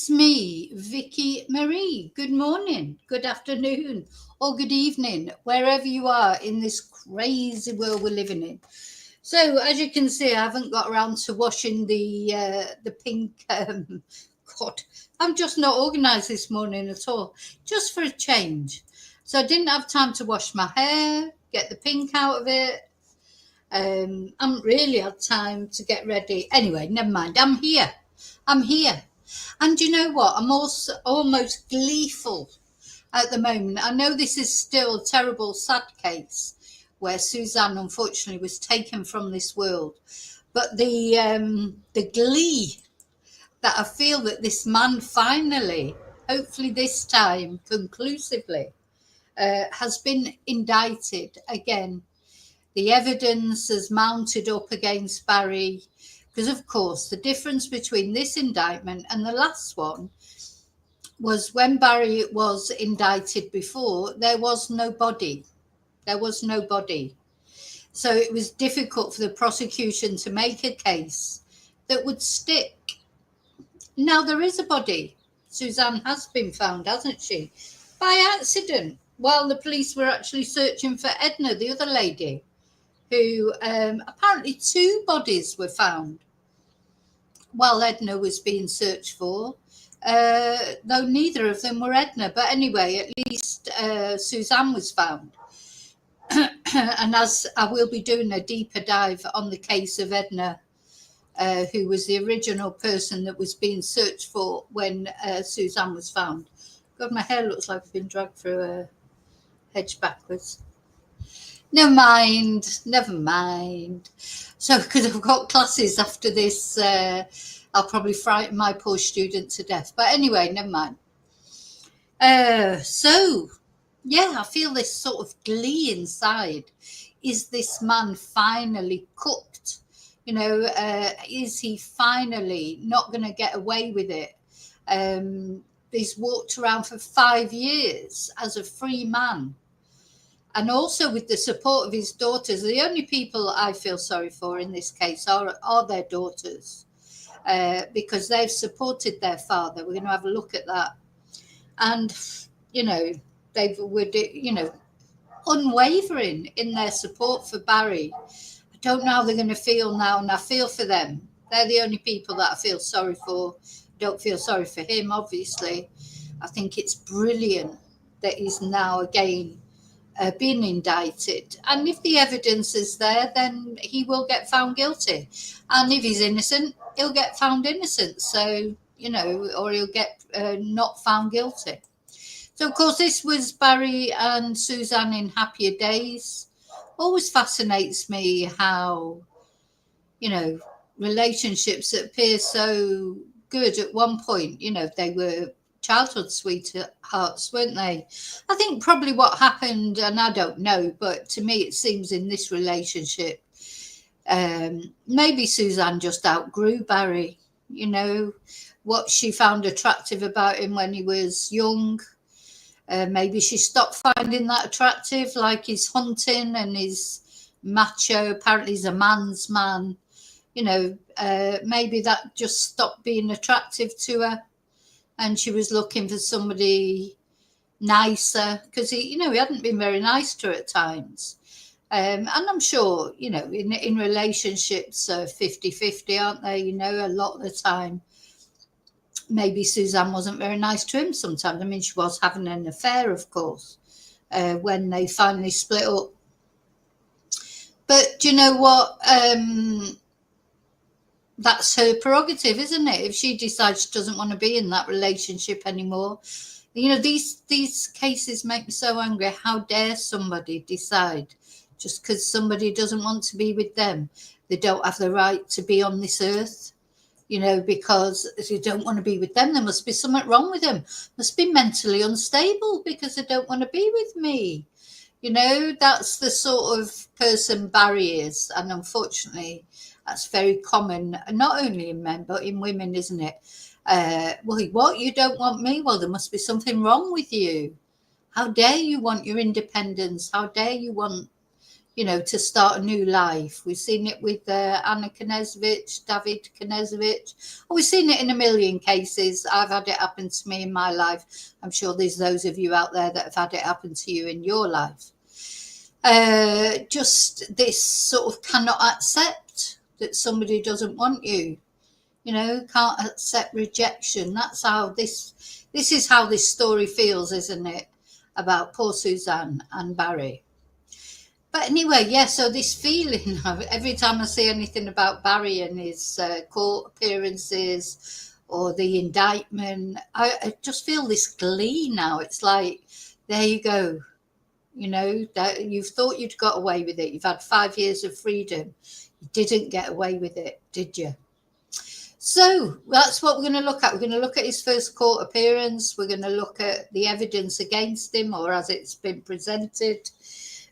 It's me, Vicky Marie. Good morning, good afternoon, or good evening, wherever you are in this crazy world we're living in. So, as you can see, I haven't got around to washing the pink. God, I'm just not organised this morning at all. Just for a change. So I didn't have time to wash my hair, get the pink out of it. I haven't really had time to get ready. Anyway, never mind. I'm here. I'm here. And you know what? I'm also almost gleeful at the moment. I know this is still a terrible, sad case where Suzanne unfortunately was taken from this world. But the glee that I feel that this man finally, hopefully this time conclusively, has been indicted again. The evidence has mounted up against Barry because, of course, the difference between this indictment and the last one was when Barry was indicted before, there was no body. There was no body. So it was difficult for the prosecution to make a case that would stick. Now there is a body. Suzanne has been found, hasn't she? By accident, while the police were actually searching for Edna, the other lady, who apparently two bodies were found while Edna was being searched for, though neither of them were Edna. But anyway, at least Suzanne was found. And as I will be doing a deeper dive on the case of Edna, who was the original person that was being searched for when Suzanne was found. God, my hair looks like I've been dragged through a hedge backwards. Never mind. So, because I've got classes after this, I'll probably frighten my poor student to death. But anyway, never mind. So, yeah, I feel this sort of glee inside. Is this man finally cooked? You know, is he finally not going to get away with it? He's walked around for 5 years as a free man. And also with the support of his daughters. The only people I feel sorry for in this case are their daughters, because they've supported their father. We're going to have a look at that. And, you know, they were, you know, unwavering in their support for Barry. I don't know how they're going to feel now, and I feel for them. They're the only people that I feel sorry for. Don't feel sorry for him, obviously. I think it's brilliant that he's now again being indicted, and if the evidence is there, then he will get found guilty, and if he's innocent, he'll get found innocent. So, you know, or he'll get not found guilty. So of course this was Barry and Suzanne in happier days. Always fascinates me how, you know, relationships that appear so good at one point, you know, they were childhood sweethearts, weren't they? I think probably what happened, and I don't know, but to me it seems in this relationship, maybe Suzanne just outgrew Barry. You know, what she found attractive about him when he was young, maybe she stopped finding that attractive, like his hunting and his macho. Apparently he's a man's man. You know, maybe that just stopped being attractive to her, and she was looking for somebody nicer, because he hadn't been very nice to her at times. And I'm sure, you know, in relationships, 50-50, aren't they? You know, a lot of the time, maybe Suzanne wasn't very nice to him sometimes. I mean, she was having an affair, of course, when they finally split up. But do you know what? That's her prerogative, isn't it? If she decides she doesn't want to be in that relationship anymore. You know, these cases make me so angry. How dare somebody decide just because somebody doesn't want to be with them, they don't have the right to be on this earth? You know, because if you don't want to be with them, there must be something wrong with them. Must be mentally unstable because they don't want to be with me. You know, that's the sort of person Barry is. And unfortunately, that's very common, not only in men, but in women, isn't it? Well, what? You don't want me? Well, there must be something wrong with you. How dare you want your independence? How dare you want, you know, to start a new life. We've seen it with Anna Knezevich, David Knezevich. We've seen it in a million cases. I've had it happen to me in my life. I'm sure there's those of you out there that have had it happen to you in your life. Just this sort of cannot accept that somebody doesn't want you. You know, can't accept rejection. That's how this is how this story feels, isn't it? About poor Suzanne and Barry. But anyway, yeah, so this feeling of every time I see anything about Barry and his court appearances or the indictment, I just feel this glee now. It's like, there you go. You know, that you've thought you'd got away with it. You've had 5 years of freedom. You didn't get away with it, did you? So that's what we're going to look at. We're going to look at his first court appearance. We're going to look at the evidence against him, or as it's been presented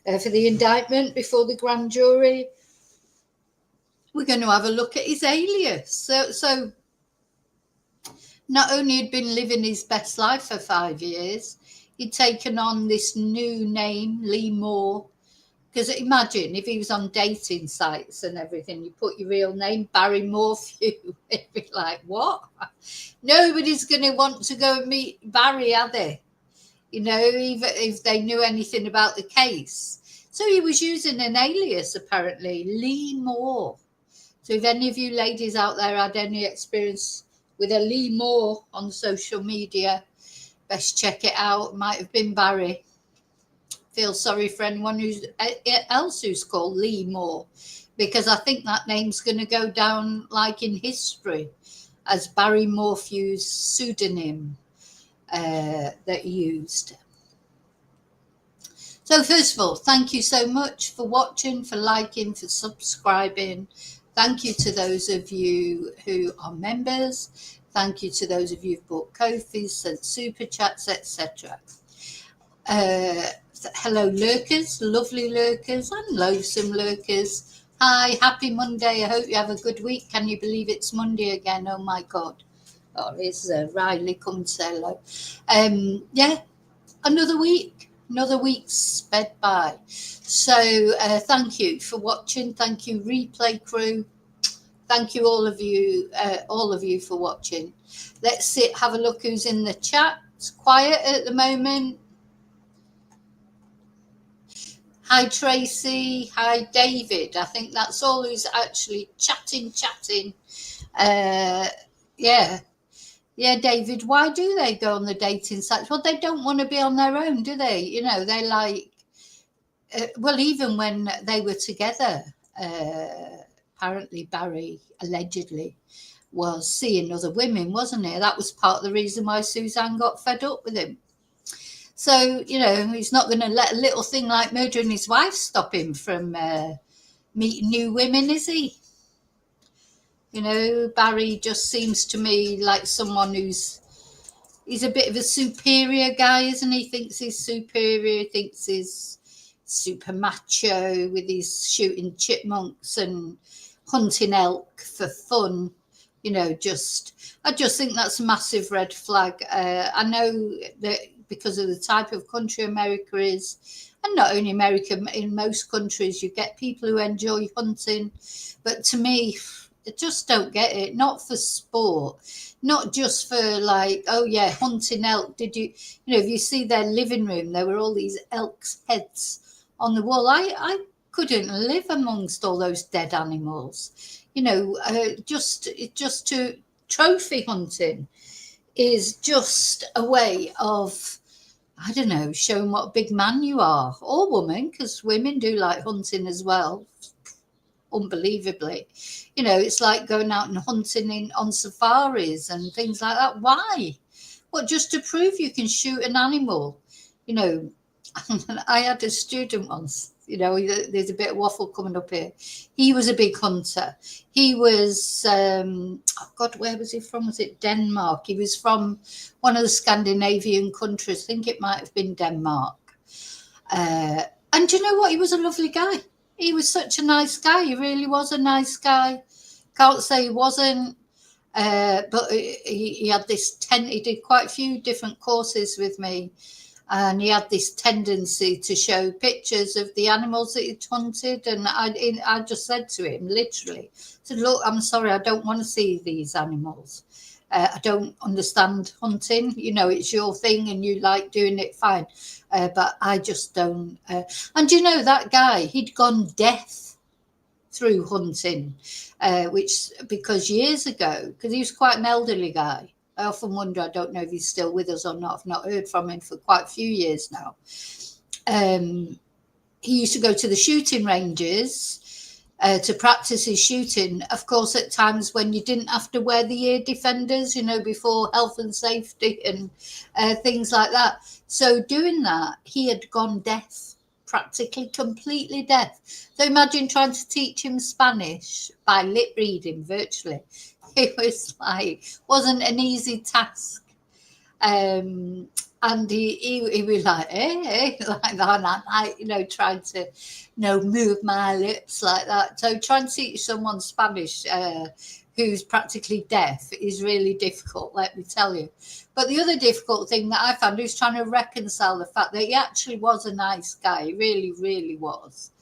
for the indictment before the grand jury. We're going to have a look at his alias. So not only had been living his best life for 5 years, he'd taken on this new name, Lee Moore. Because imagine if he was on dating sites and everything, you put your real name, Barry Morphew. It'd be like, what? Nobody's going to want to go and meet Barry, are they? You know, even if they knew anything about the case. So he was using an alias, apparently, Lee Moore. So if any of you ladies out there had any experience with a Lee Moore on social media, best check it out. It might have been Barry. Feel sorry for anyone else who's called Lee Moore, because I think that name's going to go down like in history as Barry Morphew's pseudonym that he used. So first of all, thank you so much for watching, for liking, for subscribing. Thank you to those of you who are members. Thank you to those of you who've bought Ko-fis, sent super chats, etc. Hello lurkers, lovely lurkers and loathsome lurkers. Hi, happy Monday. I hope you have a good week. Can you believe it's Monday again? Oh my God. Oh, here's Riley, come say hello. Yeah, another week's sped by. So thank you for watching. Thank you, replay crew. Thank you all of you for watching. Let's have a look who's in the chat. It's quiet at the moment. Hi, Tracy. Hi, David. I think that's all who's actually chatting. Yeah, David, why do they go on the dating sites? Well, they don't want to be on their own, do they? You know, they like, well, even when they were together, apparently Barry allegedly was seeing other women, wasn't it? That was part of the reason why Suzanne got fed up with him. So, you know, he's not going to let a little thing like murdering his wife stop him from meeting new women, is he? You know, Barry just seems to me like someone he's a bit of a superior guy, isn't he? Thinks he's superior, thinks he's super macho with his shooting chipmunks and hunting elk for fun. You know, I just think that's a massive red flag. I know that because of the type of country America is, and not only America, in most countries, you get people who enjoy hunting. But to me, I just don't get it. Not for sport, not just for like, oh yeah, hunting elk. Did you know, if you see their living room, there were all these elk's heads on the wall. I couldn't live amongst all those dead animals. You know, just to trophy hunting is just a way of, I don't know, showing what a big man you are, or woman, because women do like hunting as well, unbelievably. You know, it's like going out and hunting on safaris and things like that. Why? What, just to prove you can shoot an animal? You know, I had a student once, you know, there's a bit of waffle coming up here. He was a big hunter. He was, oh God, where was he from? Was it Denmark? He was from one of the Scandinavian countries. I think it might have been Denmark. And you know what? He was a lovely guy. He was such a nice guy. He really was a nice guy. Can't say he wasn't. But he had this tent. He did quite a few different courses with me. and he had this tendency to show pictures of the animals that he'd hunted. And I just said to him, literally, I said, look, I'm sorry, I don't want to see these animals. I don't understand hunting. You know, it's your thing and you like doing it, fine. But I just don't. And you know, that guy, he'd gone deaf through hunting, which, because years ago, because he was quite an elderly guy. I often wonder, I don't know if he's still with us or not. I've not heard from him for quite a few years now. He used to go to the shooting ranges to practice his shooting, of course, at times when you didn't have to wear the ear defenders, you know, before health and safety and things like that. So doing that, he had gone deaf, practically completely deaf. So imagine trying to teach him Spanish by lip reading virtually. It was like, wasn't an easy task. And he was like, like that, and I, you know, trying to, you know, move my lips like that. So trying to teach someone Spanish who's practically deaf is really difficult, let me tell you. But the other difficult thing that I found was trying to reconcile the fact that he actually was a nice guy, he really, really was.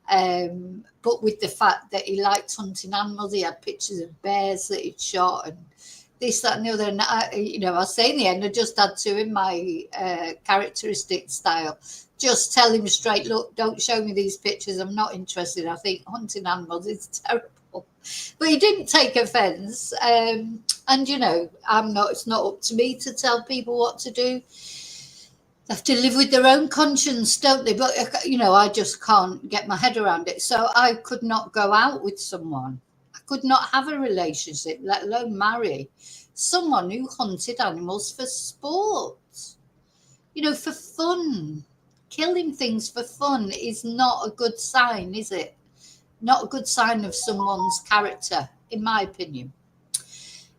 But with the fact that he liked hunting animals, he had pictures of bears that he'd shot and this, that, and the other. And I say in the end, I just had to, in my characteristic style, just tell him straight, look, don't show me these pictures. I'm not interested. I think hunting animals is terrible. But he didn't take offence. And, you know, it's not up to me to tell people what to do. They have to live with their own conscience, don't they? But, you know, I just can't get my head around it. So I could not go out with someone. I could not have a relationship, let alone marry someone who hunted animals for sport. You know, for fun. Killing things for fun is not a good sign, is it? Not a good sign of someone's character, in my opinion.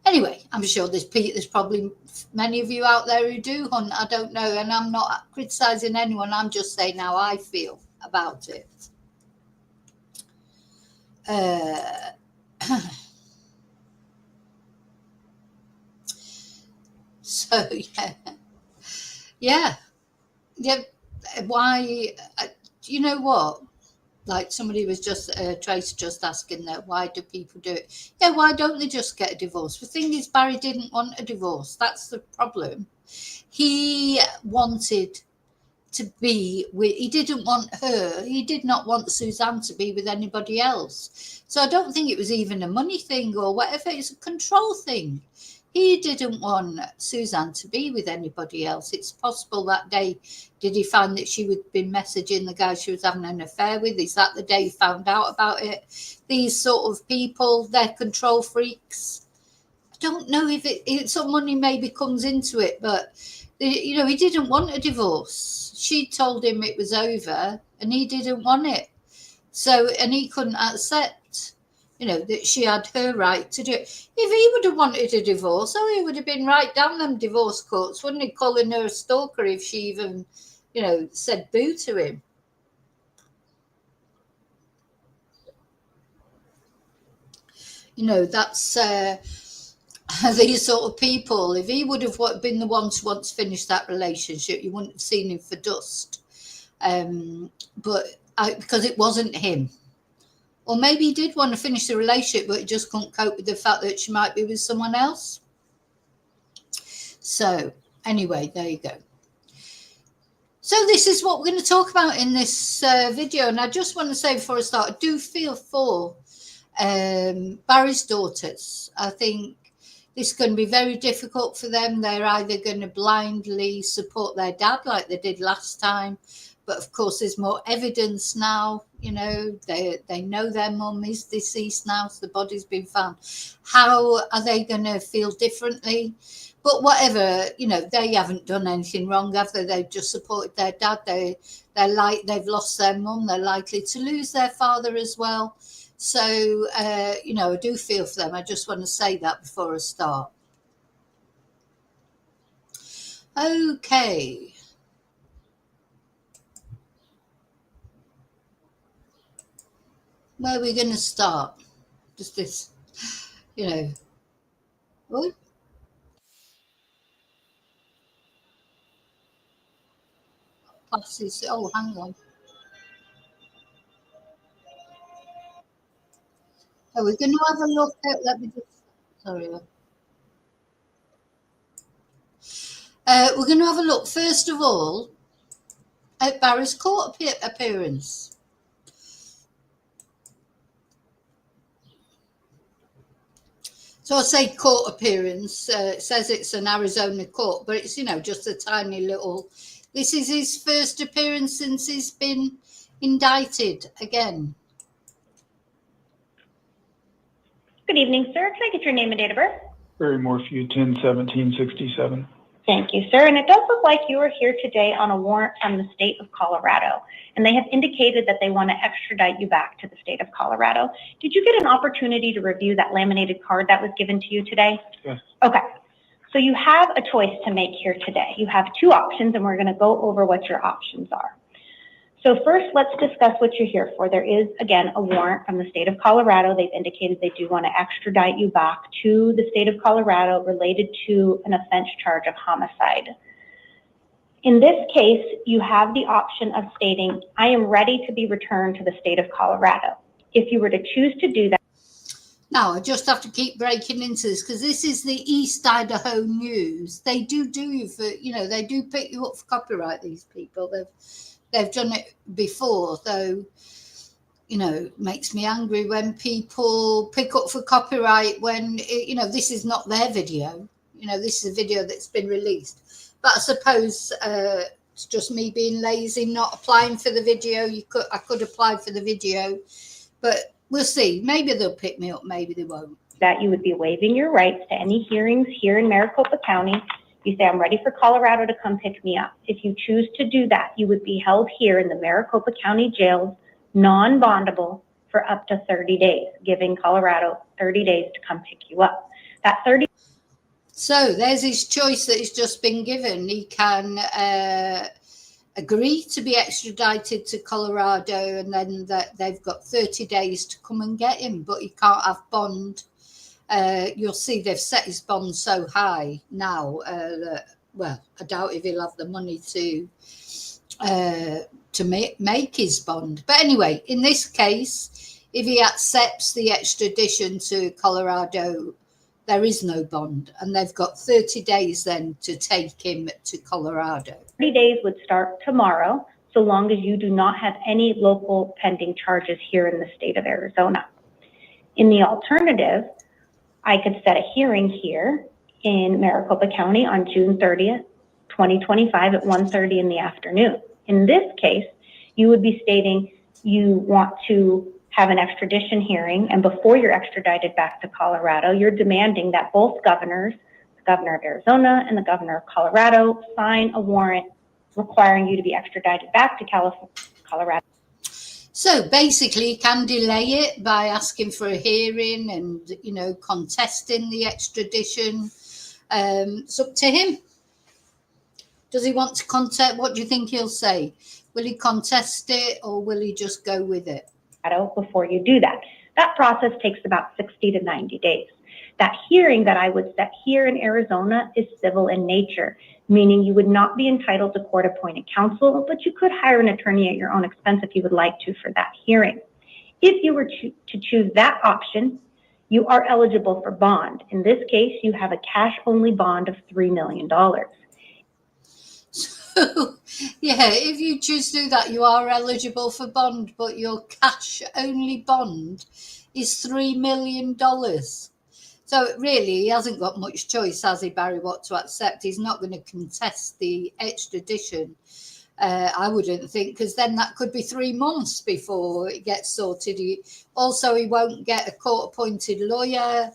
Anyway, I'm sure there's probably many of you out there who do hunt. I don't know, and I'm not criticizing anyone. I'm just saying how I feel about it. So yeah. Why? You know what? Like somebody was just Trace just asking that, why do people do it? Yeah, why don't they just get a divorce? The thing is, Barry didn't want a divorce. That's the problem. He wanted to be with, he didn't want her, he did not want Suzanne to be with anybody else. So I don't think it was even a money thing or whatever, it's a control thing. He didn't want Suzanne to be with anybody else. It's possible that day, did he find that she would be messaging the guy she was having an affair with? Is that the day he found out about it? These sort of people, they're control freaks. I don't know if some money maybe comes into it, but you know, he didn't want a divorce. She told him it was over and he didn't want it. So, and he couldn't accept, you know, that she had her right to do it. If he would have wanted a divorce, he would have been right down them divorce courts, wouldn't he? Calling her a stalker if she even, you know, said boo to him. You know, that's these sort of people. If he would have been the one to once finish that relationship, you wouldn't have seen him for dust. Because it wasn't him. Or maybe he did want to finish the relationship, but he just couldn't cope with the fact that she might be with someone else. So, anyway, there you go. So this is what we're going to talk about in this video. And I just want to say before I start, I do feel for Barry's daughters. I think this is going to be very difficult for them. They're either going to blindly support their dad like they did last time. But of course, there's more evidence now. You know, they know their mum is deceased now, so the body's been found. How are they going to feel differently? But whatever, you know, they haven't done anything wrong, have they? They've just supported their dad. They've lost their mum. They're likely to lose their father as well. So, you know, I do feel for them. I just want to say that before I start. Okay. Where are we going to start? Just this, you know. Oh. passes. Oh, hang on. Oh, we're going to have a look at, let me just, sorry. We're going to have a look, first of all, at Barry's court appearance. So I say court appearance, it says it's an Arizona court, but it's, just a tiny little, this is his first appearance since he's been indicted again. Good evening, sir. Can I get your name and date of birth? Barry Morphew, 10/17/67. Thank you, sir. And it does look like you are here today on a warrant from the state of Colorado, and they have indicated that they want to extradite you back to the state of Colorado. Did you get an opportunity to review that laminated card that was given to you today? Yes. Okay. So you have a choice to make here today. You have two options, and we're going to go over what your options are. So first, let's discuss what you're here for. There is, again, a warrant from the state of Colorado. They've indicated they do want to extradite you back to the state of Colorado related to an offense charge of homicide. In this case, you have the option of stating, I am ready to be returned to the state of Colorado. If you were to choose to do that. Now, I just have to keep breaking into this because this is the East Idaho News. They do you for, they do pick you up for copyright, these people. They've done it before, though, makes me angry when people pick up for copyright when, this is not their video. This is a video that's been released. But I suppose it's just me being lazy, not applying for the video. I could apply for the video, but we'll see. Maybe they'll pick me up, maybe they won't. That you would be waiving your rights to any hearings here in Maricopa County. You say, I'm ready for Colorado to come pick me up. If you choose to do that, you would be held here in the Maricopa County jails, non-bondable, for up to 30 days, giving Colorado 30 days to come pick you up. That 30. So there's his choice that he's just been given. He can agree to be extradited to Colorado, and then they've got 30 days to come and get him, but he can't have bond. You'll see they've set his bond so high now that, well, I doubt if he'll have the money to make his bond. But anyway, in this case, if he accepts the extradition to Colorado, there is no bond, and they've got 30 days then to take him to Colorado. 30 days would start tomorrow, so long as you do not have any local pending charges here in the state of Arizona. In the alternative, I could set a hearing here in Maricopa County on June 30th, 2025 at 1:30 in the afternoon. In this case, you would be stating you want to have an extradition hearing, and before you're extradited back to Colorado, you're demanding that both governors, the governor of Arizona and the governor of Colorado, sign a warrant requiring you to be extradited back to Colorado. So basically, you can delay it by asking for a hearing and, contesting the extradition. It's up to him. Does he want to contest? What do you think he'll say? Will he contest it, or will he just go with it? Before you do that. That process takes about 60 to 90 days. That hearing that I would set here in Arizona is civil in nature, meaning you would not be entitled to court-appointed counsel, but you could hire an attorney at your own expense if you would like to for that hearing. If you were to choose that option, you are eligible for bond. In this case, you have a cash-only bond of $3 million. So, yeah, if you choose to do that, you are eligible for bond, but your cash-only bond is $3 million. So really, he hasn't got much choice, has he, Barry, what to accept? He's not going to contest the extradition, I wouldn't think, because then that could be 3 months before it gets sorted. He won't get a court-appointed lawyer.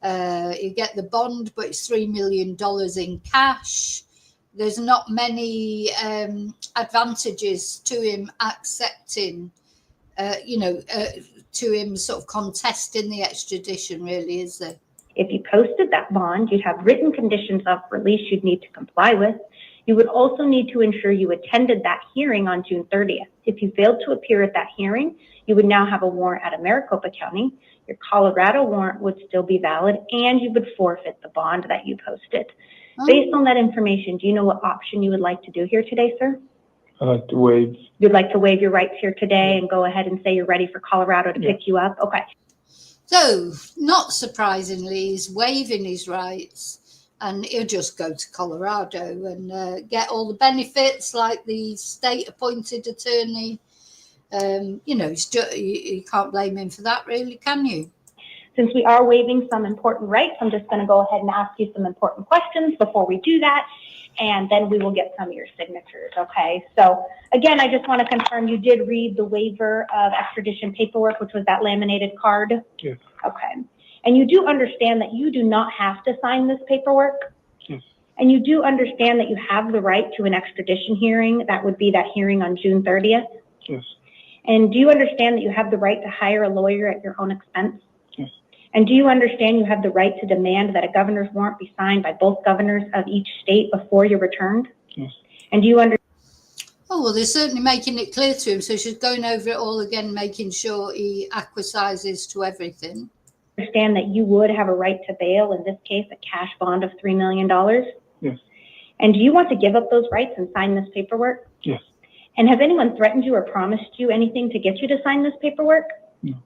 You get the bond, but it's $3 million in cash. There's not many advantages to him accepting, to him sort of contesting the extradition, really, is there? If you posted that bond, you'd have written conditions of release you'd need to comply with. You would also need to ensure you attended that hearing on June 30th. If you failed to appear at that hearing, you would now have a warrant out of Maricopa County. Your Colorado warrant would still be valid, and you would forfeit the bond that you posted. Based on that information, do you know what option you would like to do here today, sir? I'd like to waive. You'd like to waive your rights here today and go ahead and say you're ready for Colorado to pick you up? Okay. So, not surprisingly, he's waiving his rights and he'll just go to Colorado and get all the benefits like the state-appointed attorney. You know, you can't blame him for that, really, can you? Since we are waiving some important rights, I'm just going to go ahead and ask you some important questions before we do that, and then we will get some of your signatures, okay? So again, I just want to confirm you did read the waiver of extradition paperwork, which was that laminated card? Yes. Okay. And you do understand that you do not have to sign this paperwork? Yes. And you do understand that you have the right to an extradition hearing? That would be that hearing on June 30th? Yes. And do you understand that you have the right to hire a lawyer at your own expense? Yes. And do you understand you have the right to demand that a governor's warrant be signed by both governors of each state before you're returned? Yes. And do you understand? Oh, well, they're certainly making it clear to him, so she's going over it all again, making sure he acquiesces to everything. Understand that you would have a right to bail, in this case, a cash bond of $3 million? Yes. And do you want to give up those rights and sign this paperwork? Yes. And has anyone threatened you or promised you anything to get you to sign this paperwork? No.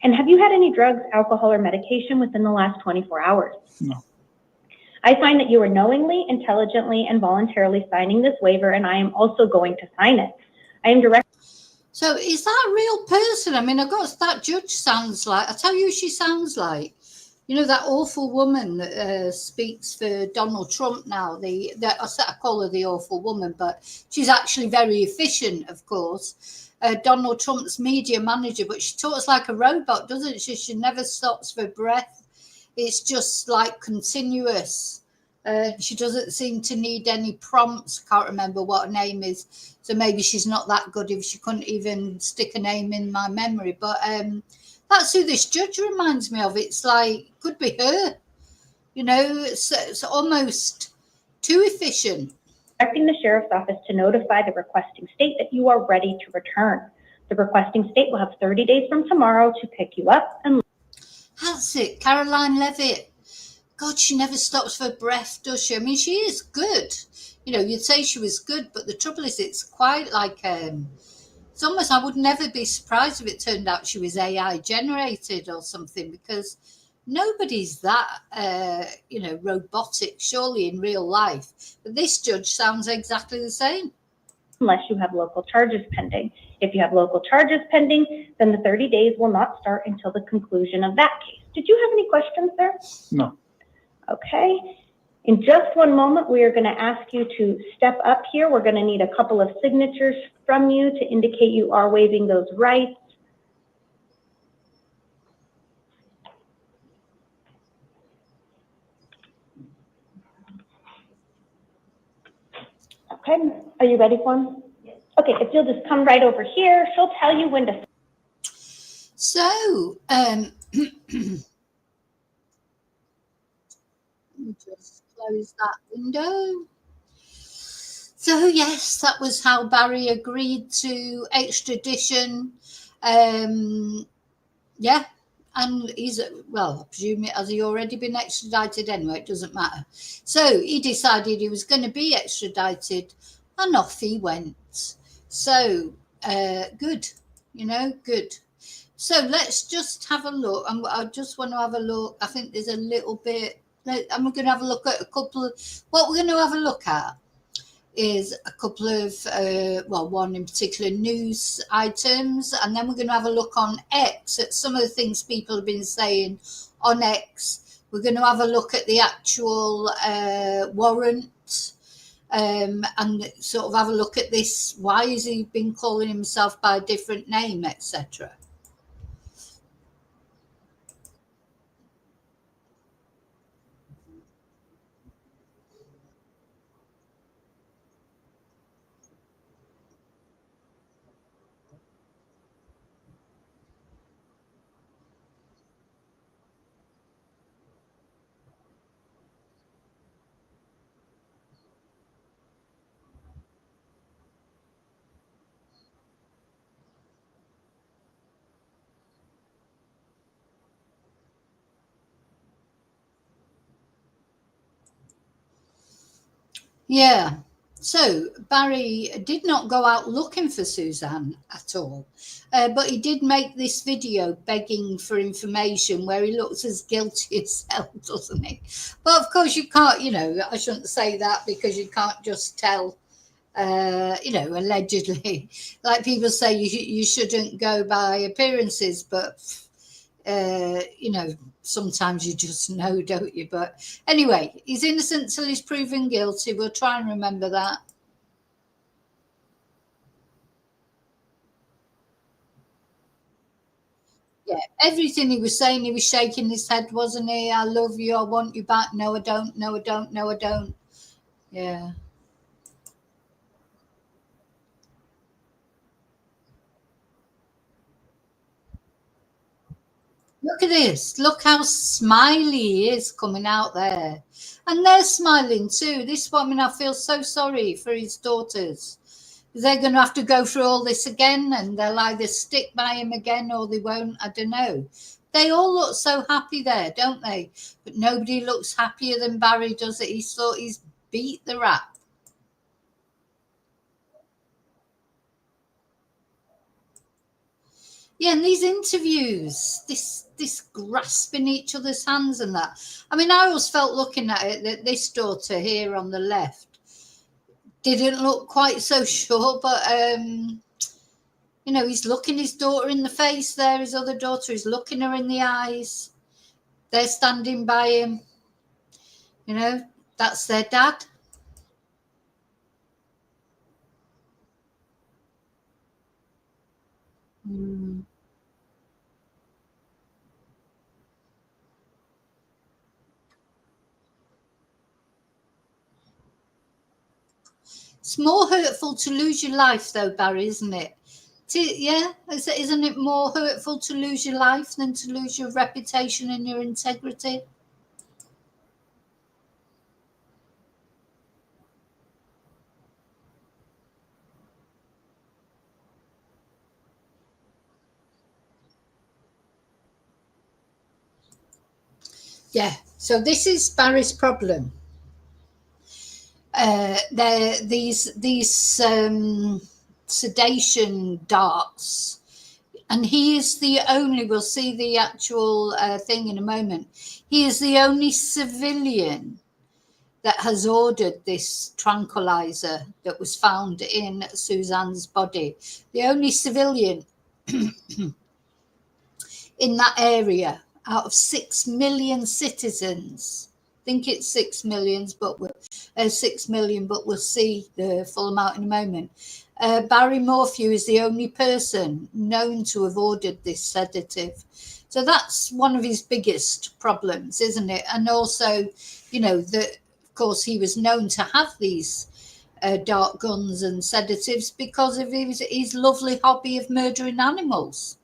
And have you had any drugs, alcohol, or medication within the last 24 hours? No. I find that you are knowingly, intelligently, and voluntarily signing this waiver, and I am also going to sign it. I am direct. So is that a real person? I mean, that judge sounds like, I tell you who she sounds like. You know, that awful woman that speaks for Donald Trump now. I call her the awful woman, but she's actually very efficient, of course. Donald Trump's media manager, but she talks like a robot, doesn't she? She never stops for breath. It's just like continuous. She doesn't seem to need any prompts. Can't remember what her name is. So maybe she's not that good if she couldn't even stick a name in my memory. But that's who this judge reminds me of. It's like, could be her. You know, it's almost too efficient. Directing the sheriff's office to notify the requesting state that you are ready to return. The requesting state will have 30 days from tomorrow to pick you up and. That's it, Caroline Levitt. God, she never stops for breath, does she? I mean, she is good. You know, you'd say she was good, but the trouble is, it's quite like it's almost. I would never be surprised if it turned out she was AI generated or something, because nobody's that robotic, surely, in real life. But this judge sounds exactly the same. Unless you have local charges pending. If you have local charges pending, then the 30 days will not start until the conclusion of that case. Did you have any questions there? No. Okay. In just one moment, we are going to ask you to step up here. We're going to need a couple of signatures from you to indicate you are waiving those rights. Okay, are you ready for them? Yes. Okay, if you'll just come right over here, she'll tell you when to. So, let me just close that window. So, yes, that was how Barry agreed to extradition. Yeah, and he's, well, I presume has he already been extradited anyway? It doesn't matter. So he decided he was going to be extradited, and off he went. So good, good. So let's just have a look. I just want to have a look. I think there's a little bit. I'm going to have a look at a couple of what we're going to have a look at. Is a couple of, one in particular, news items, and then we're going to have a look on X at some of the things people have been saying on X. We're going to have a look at the actual warrant and sort of have a look at this. Why has he been calling himself by a different name, etc.? Yeah. So Barry did not go out looking for Suzanne at all, but he did make this video begging for information where he looks as guilty as hell, doesn't he? But of course you can't, I shouldn't say that, because you can't just tell, allegedly. Like people say you shouldn't go by appearances, but sometimes you just know, don't you? But anyway, he's innocent till he's proven guilty. We'll try and remember that. Yeah, everything he was saying, he was shaking his head, wasn't he? I love you, I want you back. No, I don't. No, I don't. No, I don't. Yeah. Look at this. Look how smiley he is coming out there. And they're smiling too. This woman, I feel so sorry for his daughters. They're going to have to go through all this again, and they'll either stick by him again or they won't. I don't know. They all look so happy there, don't they? But nobody looks happier than Barry, does it? He thought he's beat the rap. Yeah, and these interviews, this grasping each other's hands and that. I mean, I always felt looking at it that this daughter here on the left didn't look quite so sure, but he's looking his daughter in the face there, his other daughter is looking her in the eyes. They're standing by him. That's their dad. It's more hurtful to lose your life, though, Barry, isn't it? Yeah, isn't it more hurtful to lose your life than to lose your reputation and your integrity? Yeah, so this is Barry's problem. These sedation darts, and he is the only, we'll see the actual thing in a moment, he is the only civilian that has ordered this tranquilizer that was found in Suzanne's body. The only civilian in that area out of 6 million citizens. I think it's 6 million, but we'll see the full amount in a moment. Barry Morphew is the only person known to have ordered this sedative. So that's one of his biggest problems, isn't it? And also, that of course he was known to have these dart guns and sedatives because of his lovely hobby of murdering animals.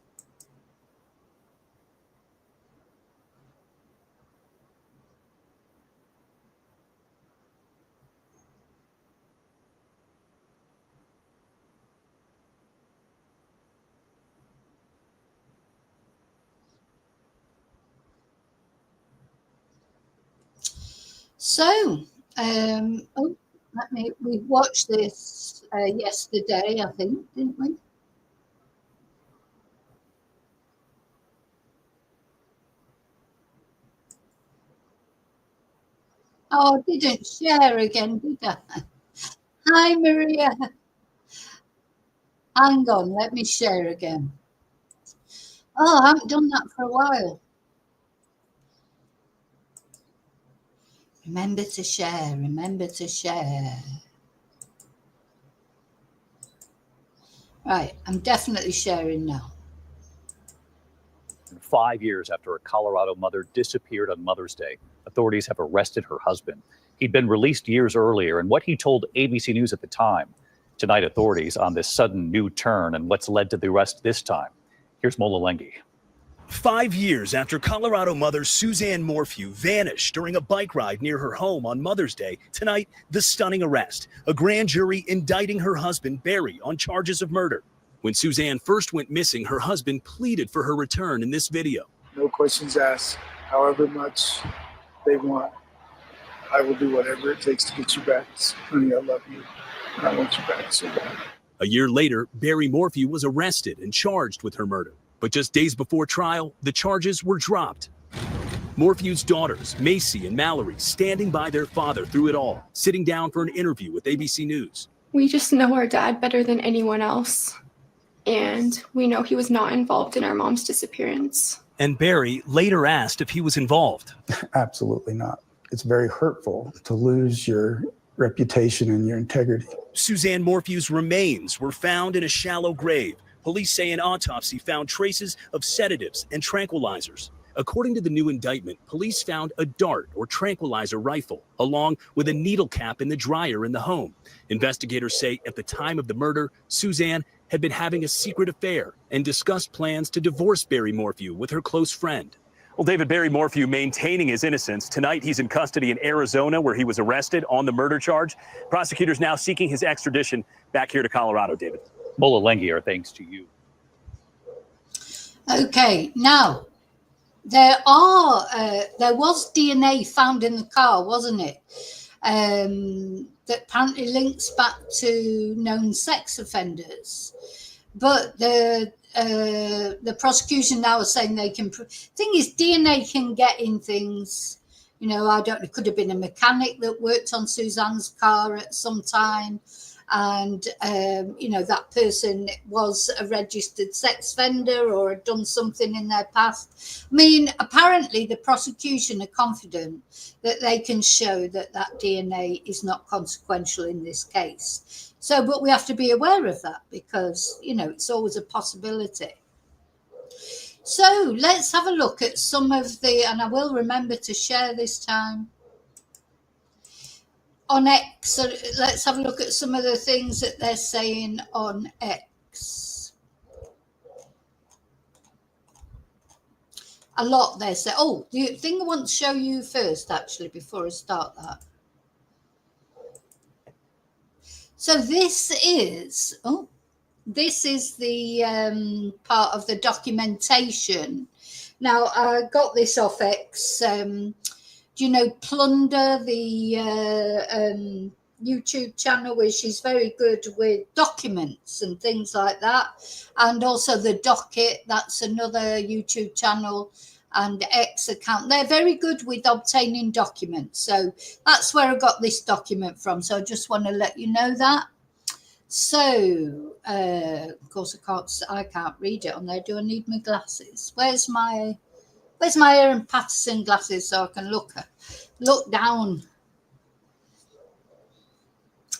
So, we watched this yesterday, I think, didn't we? Oh, I didn't share again, did I? Hi, Maria. Hang on, let me share again. Oh, I haven't done that for a while. Remember to share, remember to share. Right, I'm definitely sharing now. 5 years after a Colorado mother disappeared on Mother's Day, authorities have arrested her husband. He'd been released years earlier, and what he told ABC News at the time. Tonight, authorities on this sudden new turn and what's led to the arrest this time. Here's Mola Lengi. 5 years after Colorado mother Suzanne Morphew vanished during a bike ride near her home on Mother's Day, tonight, the stunning arrest. A grand jury indicting her husband, Barry, on charges of murder. When Suzanne first went missing, her husband pleaded for her return in this video. No questions asked, however much they want. I will do whatever it takes to get you back. Honey, I love you. And I want you back so bad. A year later, Barry Morphew was arrested and charged with her murder. But just days before trial, the charges were dropped. Morphew's daughters, Macy and Mallory, standing by their father through it all, sitting down for an interview with ABC News. We just know our dad better than anyone else. And we know he was not involved in our mom's disappearance. And Barry later asked if he was involved. Absolutely not. It's very hurtful to lose your reputation and your integrity. Suzanne Morphew's remains were found in a shallow grave. Police say an autopsy found traces of sedatives and tranquilizers. According to the new indictment, police found a dart or tranquilizer rifle, along with a needle cap in the dryer in the home. Investigators say at the time of the murder, Suzanne had been having a secret affair and discussed plans to divorce Barry Morphew with her close friend. Well, David, Barry Morphew maintaining his innocence. Tonight, he's in custody in Arizona, where he was arrested on the murder charge. Prosecutors now seeking his extradition back here to Colorado, David. Mola Lengi, our thanks to you. Okay, now, there was DNA found in the car, wasn't it? That apparently links back to known sex offenders. But the prosecution now is saying they can. Thing is, DNA can get in things. You know, I don't. It could have been a mechanic that worked on Suzanne's car at some time, and you know, that person was a registered sex offender or had done something in their past. I mean, apparently the prosecution are confident that they can show that that DNA is not consequential in this case. So, but we have to be aware of that because, you know, it's always a possibility. So let's have a look at some of the, and I will remember to share this time on X. So let's have a look at some of the things that they're saying on X. A lot they're saying. Oh, the thing I want to show you first, actually, before I start that. So this is the part of the documentation. Now, I got this off X. Do you know Plunder, the YouTube channel where she's very good with documents and things like that? And also the Docket, that's another YouTube channel, and X account. They're very good with obtaining documents. So that's where I got this document from. So I just want to let you know that. So, of course, I can't read it on there. Do I need my glasses? Where's my Aaron Patterson glasses so I can look down?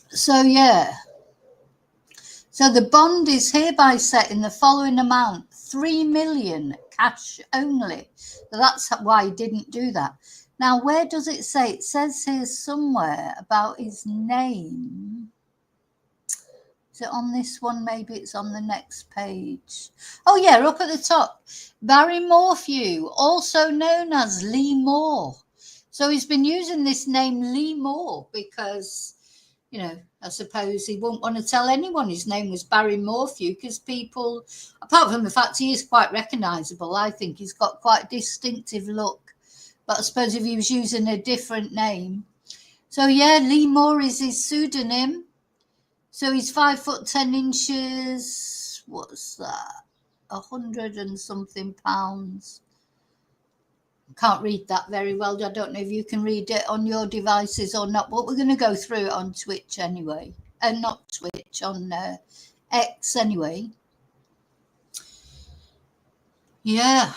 So, yeah. So the bond is hereby set in the following amount, 3 million cash only. So that's why he didn't do that. Now, where does it say? It says here somewhere about his name. Is it on this one? Maybe it's on the next page. Oh, yeah, up at the top. Barry Morphew, also known as Lee Moore. So he's been using this name Lee Moore because, you know, I suppose he wouldn't want to tell anyone his name was Barry Morphew because people, apart from the fact he is quite recognisable, I think he's got quite a distinctive look. But I suppose if he was using a different name. So, yeah, Lee Moore is his pseudonym. So he's 5'10". What's that? 100 and something pounds. Can't read that very well. I don't know if you can read it on your devices or not, but we're going to go through it on Twitch anyway. Not Twitch, on X anyway. Yeah.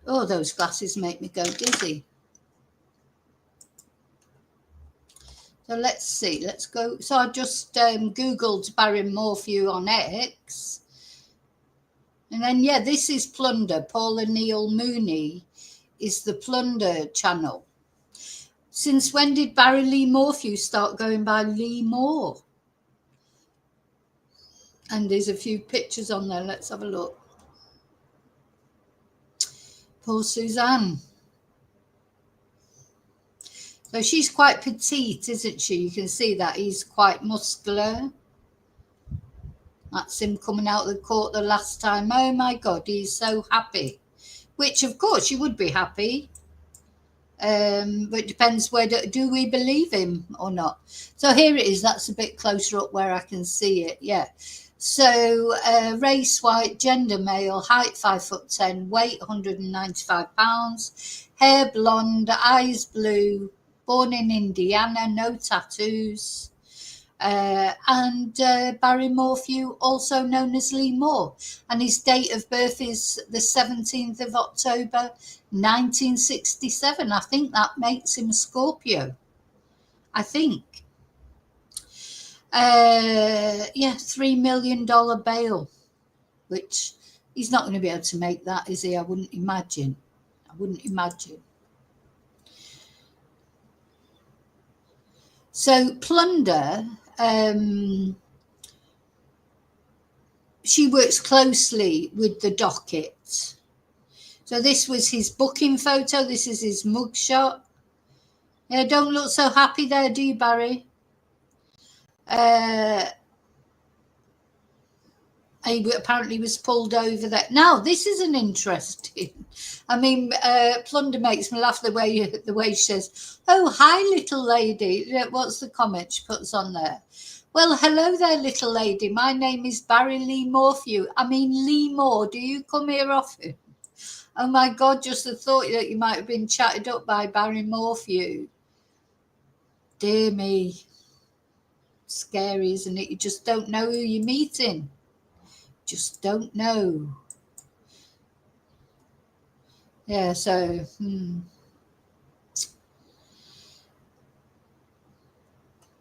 Oh, those glasses make me go dizzy. So let's see, let's go. So I just Googled Barry Morphew on X. And then, yeah, this is Plunder. Paula Neal Mooney is the Plunder channel. Since when did Barry Lee Morphew start going by Lee Moore? And there's a few pictures on there. Let's have a look. Poor Suzanne. So she's quite petite, isn't she? You can see that he's quite muscular. That's him coming out of the court the last time. Oh, my God, he's so happy. Which, of course, you would be happy. But it depends whether do we believe him or not. So here it is. That's a bit closer up where I can see it. Yeah. So race white, gender male, height 5'10", weight 195 pounds, hair blonde, eyes blue, born in Indiana, no tattoos. And Barry Morphew, also known as Lee Moore, and his date of birth is the 17th of October 1967. I think that makes him a Scorpio, I think. Yeah, $3 million bail, which he's not going to be able to make that, is he? I wouldn't imagine. So Plunder, she works closely with the docket. So this was his booking photo. This is his mugshot. Yeah, don't look so happy there, do you, Barry? He apparently was pulled over there. Now, this is an interesting. I mean, Plunder makes me laugh the way she says, "Oh, hi, little lady." What's the comment she puts on there? Well, hello there, little lady. My name is Barry Lee Morphew. I mean, Lee Moore. Do you come here often? Oh, my God, just the thought that you might have been chatted up by Barry Morphew. Dear me. Scary, isn't it? You just don't know who you're meeting. Just don't know. Yeah, so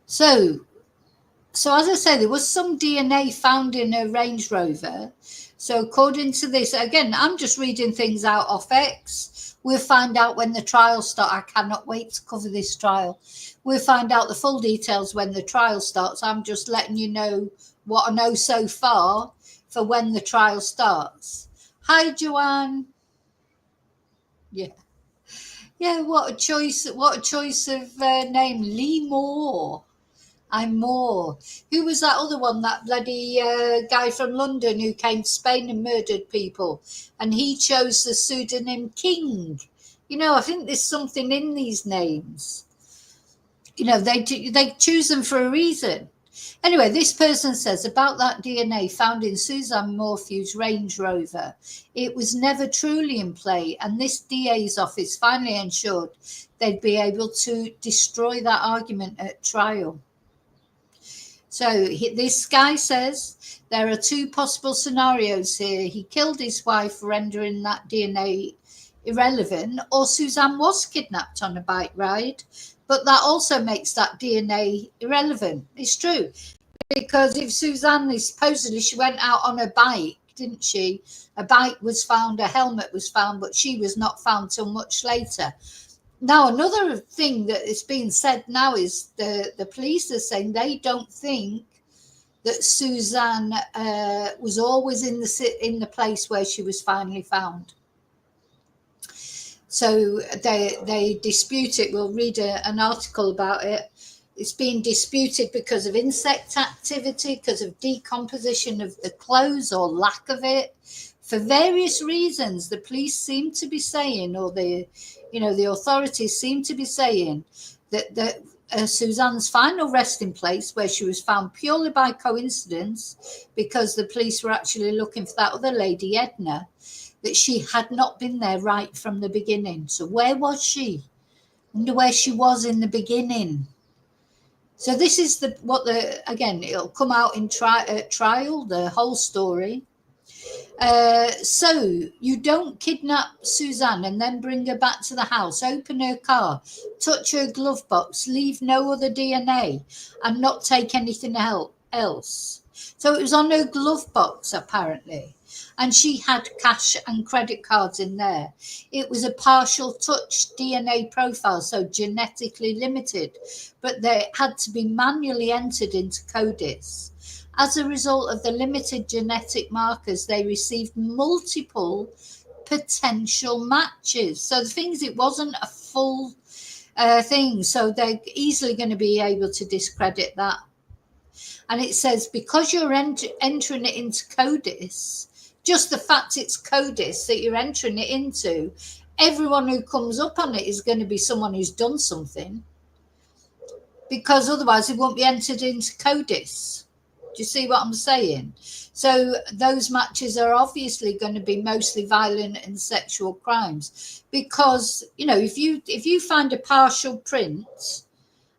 So as I say, there was some DNA found in a Range Rover. So according to this, again, I'm just reading things out off X. We'll find out when the trial starts. I cannot wait to cover this trial. We'll find out the full details when the trial starts. I'm just letting you know what I know so far for when the trial starts. Hi, Joanne. Yeah, what a choice of name. Lee Moore. I'm Moore. Who was that other one, that bloody guy from London who came to Spain and murdered people, and he chose the pseudonym King? You know, I think there's something in these names. You know, they choose them for a reason. Anyway, this person says about that DNA found in Suzanne Morphew's Range Rover, it was never truly in play, and this DA's office finally ensured they'd be able to destroy that argument at trial. So this guy says there are two possible scenarios here. He killed his wife, rendering that DNA irrelevant, or Suzanne was kidnapped on a bike ride, but that also makes that DNA irrelevant. It's true, because if Suzanne is supposedly, she went out on a bike, didn't she? A bike was found, a helmet was found, but she was not found till much later. Now, another thing that is being said now is the police are saying they don't think that Suzanne was always in the place where she was finally found. So they dispute it. We'll read an article about it. It's being disputed because of insect activity, because of decomposition of the clothes or lack of it. For various reasons, the police seem to be saying, or the authorities seem to be saying that Suzanne's final resting place, where she was found purely by coincidence, because the police were actually looking for that other lady, Edna, that she had not been there right from the beginning. So where was she? I wonder where she was in the beginning. So this is again, it'll come out in trial, the whole story. So you don't kidnap Suzanne and then bring her back to the house, open her car, touch her glove box, leave no other DNA, and not take anything else. So it was on her glove box, apparently, and she had cash and credit cards in there. It was a partial touch DNA profile, so genetically limited, but they had to be manually entered into CODIS. As a result of the limited genetic markers, they received multiple potential matches. So the thing is, it wasn't a full thing, so they're easily going to be able to discredit that. And it says, because you're entering it into CODIS, just the fact it's CODIS that you're entering it into, everyone who comes up on it is going to be someone who's done something, because otherwise it won't be entered into CODIS. Do you see what I'm saying? So those matches are obviously going to be mostly violent and sexual crimes, because, you know, if you find a partial print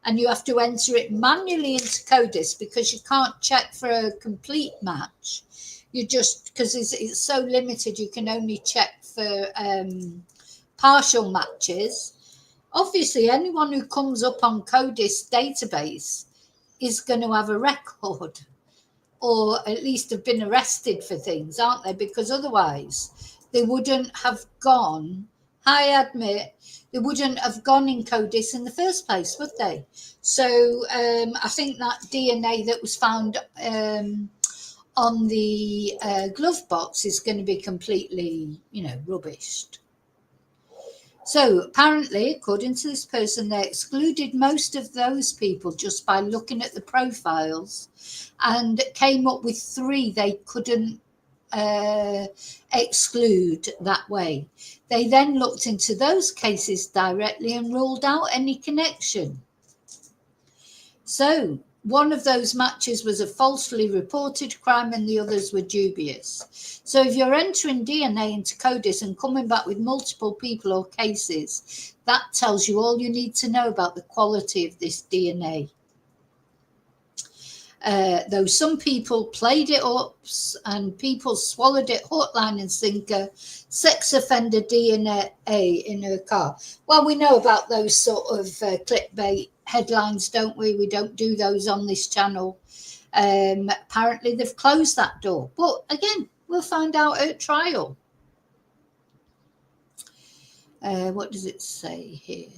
and you have to enter it manually into CODIS because you can't check for a complete match, you just, because it's so limited, you can only check for partial matches. Obviously, anyone who comes up on CODIS database is going to have a record, or at least have been arrested for things, aren't they? Because otherwise they wouldn't have gone, I admit, they wouldn't have gone in CODIS in the first place, would they? So I think that DNA that was found on the glove box is going to be completely, you know, rubbished. So apparently, according to this person, they excluded most of those people just by looking at the profiles, and came up with 3 they couldn't exclude that way. They then looked into those cases directly and ruled out any connection. So one of those matches was a falsely reported crime and the others were dubious. So if you're entering DNA into CODIS and coming back with multiple people or cases, that tells you all you need to know about the quality of this DNA. Though some people played it up and people swallowed it hook, line and sinker, sex offender DNA in her car. Well, we know about those sort of clickbait headlines, don't we? We don't do those on this channel. Apparently they've closed that door, but again, we'll find out at trial. What does it say here?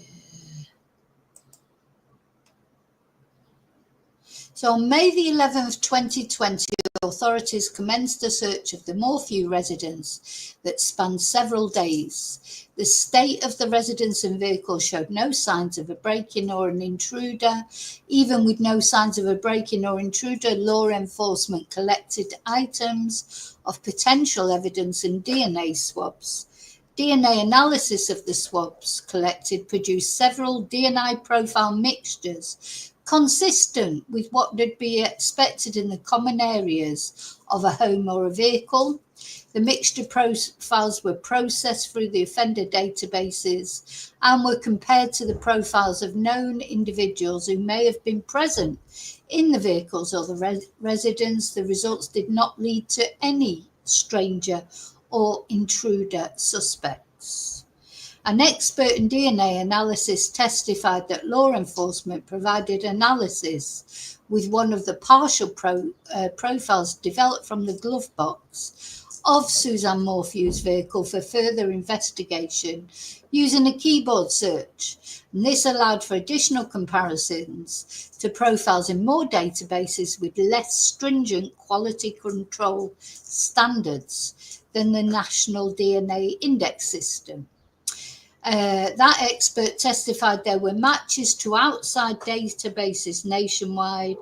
So on May the 11th, 2020, authorities commenced a search of the Morphew residence that spanned several days. The state of the residence and vehicle showed no signs of a break-in or an intruder. Even with no signs of a break-in or intruder, law enforcement collected items of potential evidence and DNA swabs. DNA analysis of the swabs collected produced several DNA profile mixtures consistent with what would be expected in the common areas of a home or a vehicle. The mixture profiles were processed through the offender databases and were compared to the profiles of known individuals who may have been present in the vehicles or the residence. The results did not lead to any stranger or intruder suspects. An expert in DNA analysis testified that law enforcement provided analysis with one of the partial profiles developed from the glove box of Suzanne Morphew's vehicle for further investigation using a keyboard search. And this allowed for additional comparisons to profiles in more databases with less stringent quality control standards than the National DNA Index System. That expert testified there were matches to outside databases nationwide,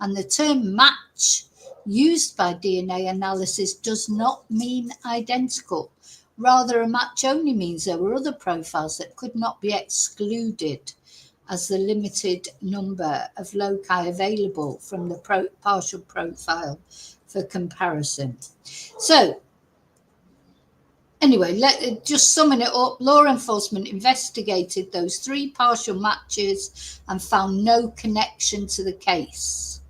and the term match used by DNA analysis does not mean identical. Rather, a match only means there were other profiles that could not be excluded as the limited number of loci available from the partial profile for comparison. So, anyway, just summing it up, law enforcement investigated those 3 partial matches and found no connection to the case.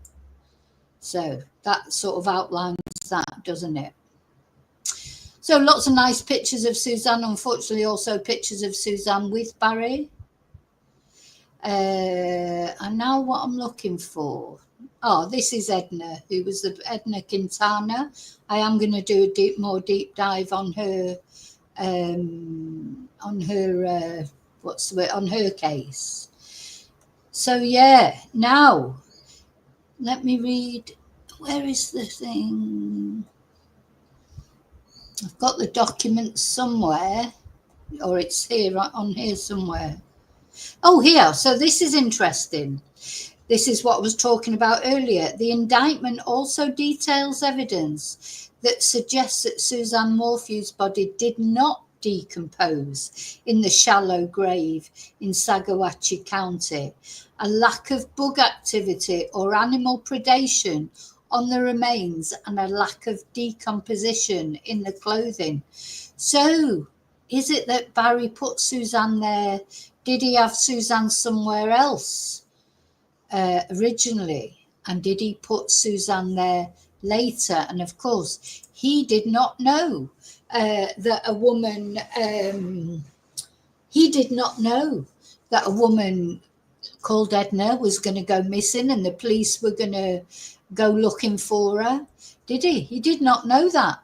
So that sort of outlines that, doesn't it? So lots of nice pictures of Suzanne, unfortunately also pictures of Suzanne with Barry. And now what I'm looking for. Oh, this is Edna, who was the Edna Quintana. I am going to do a more deep dive on her, on her case. So yeah, now let me read. Where is the thing? I've got the document somewhere, or it's here on here somewhere. Oh, here. So this is interesting. This is what I was talking about earlier. The indictment also details evidence that suggests that Suzanne Morphew's body did not decompose in the shallow grave in Saguache County, a lack of bug activity or animal predation on the remains, and a lack of decomposition in the clothing. So, is it that Barry put Suzanne there? Did he have Suzanne somewhere else originally? And did he put Suzanne there later? And of course, he did not know that a woman, called Edna was going to go missing and the police were going to go looking for her. Did he? He did not know that.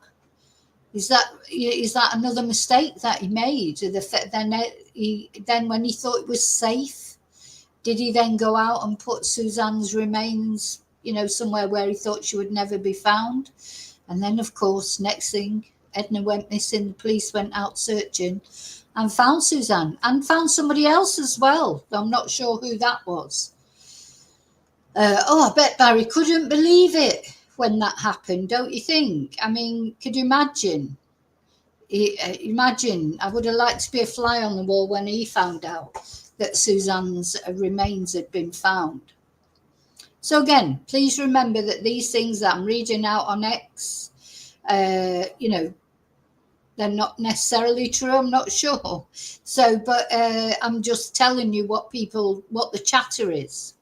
Is that another mistake that he made? Then when he thought it was safe, did he then go out and put Suzanne's remains, somewhere where he thought she would never be found? And then, of course, next thing, Edna went missing. The police went out searching and found Suzanne and found somebody else as well. I'm not sure who that was. I bet Barry couldn't believe it when that happened, don't you think? I mean, could you imagine? I would have liked to be a fly on the wall when he found out that Suzanne's remains had been found. So again, please remember that these things that I'm reading out on X, they're not necessarily true. I'm not sure. So, but I'm just telling you what the chatter is.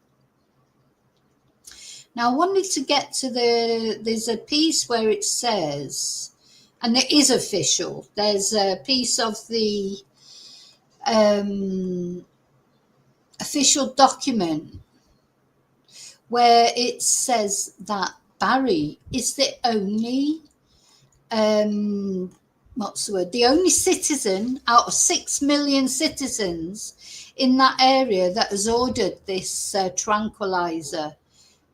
Now, I wanted to get to there's a piece where it says, and it is official, there's a piece of the official document where it says that Barry is the only, the only citizen out of 6 million citizens in that area that has ordered this tranquilizer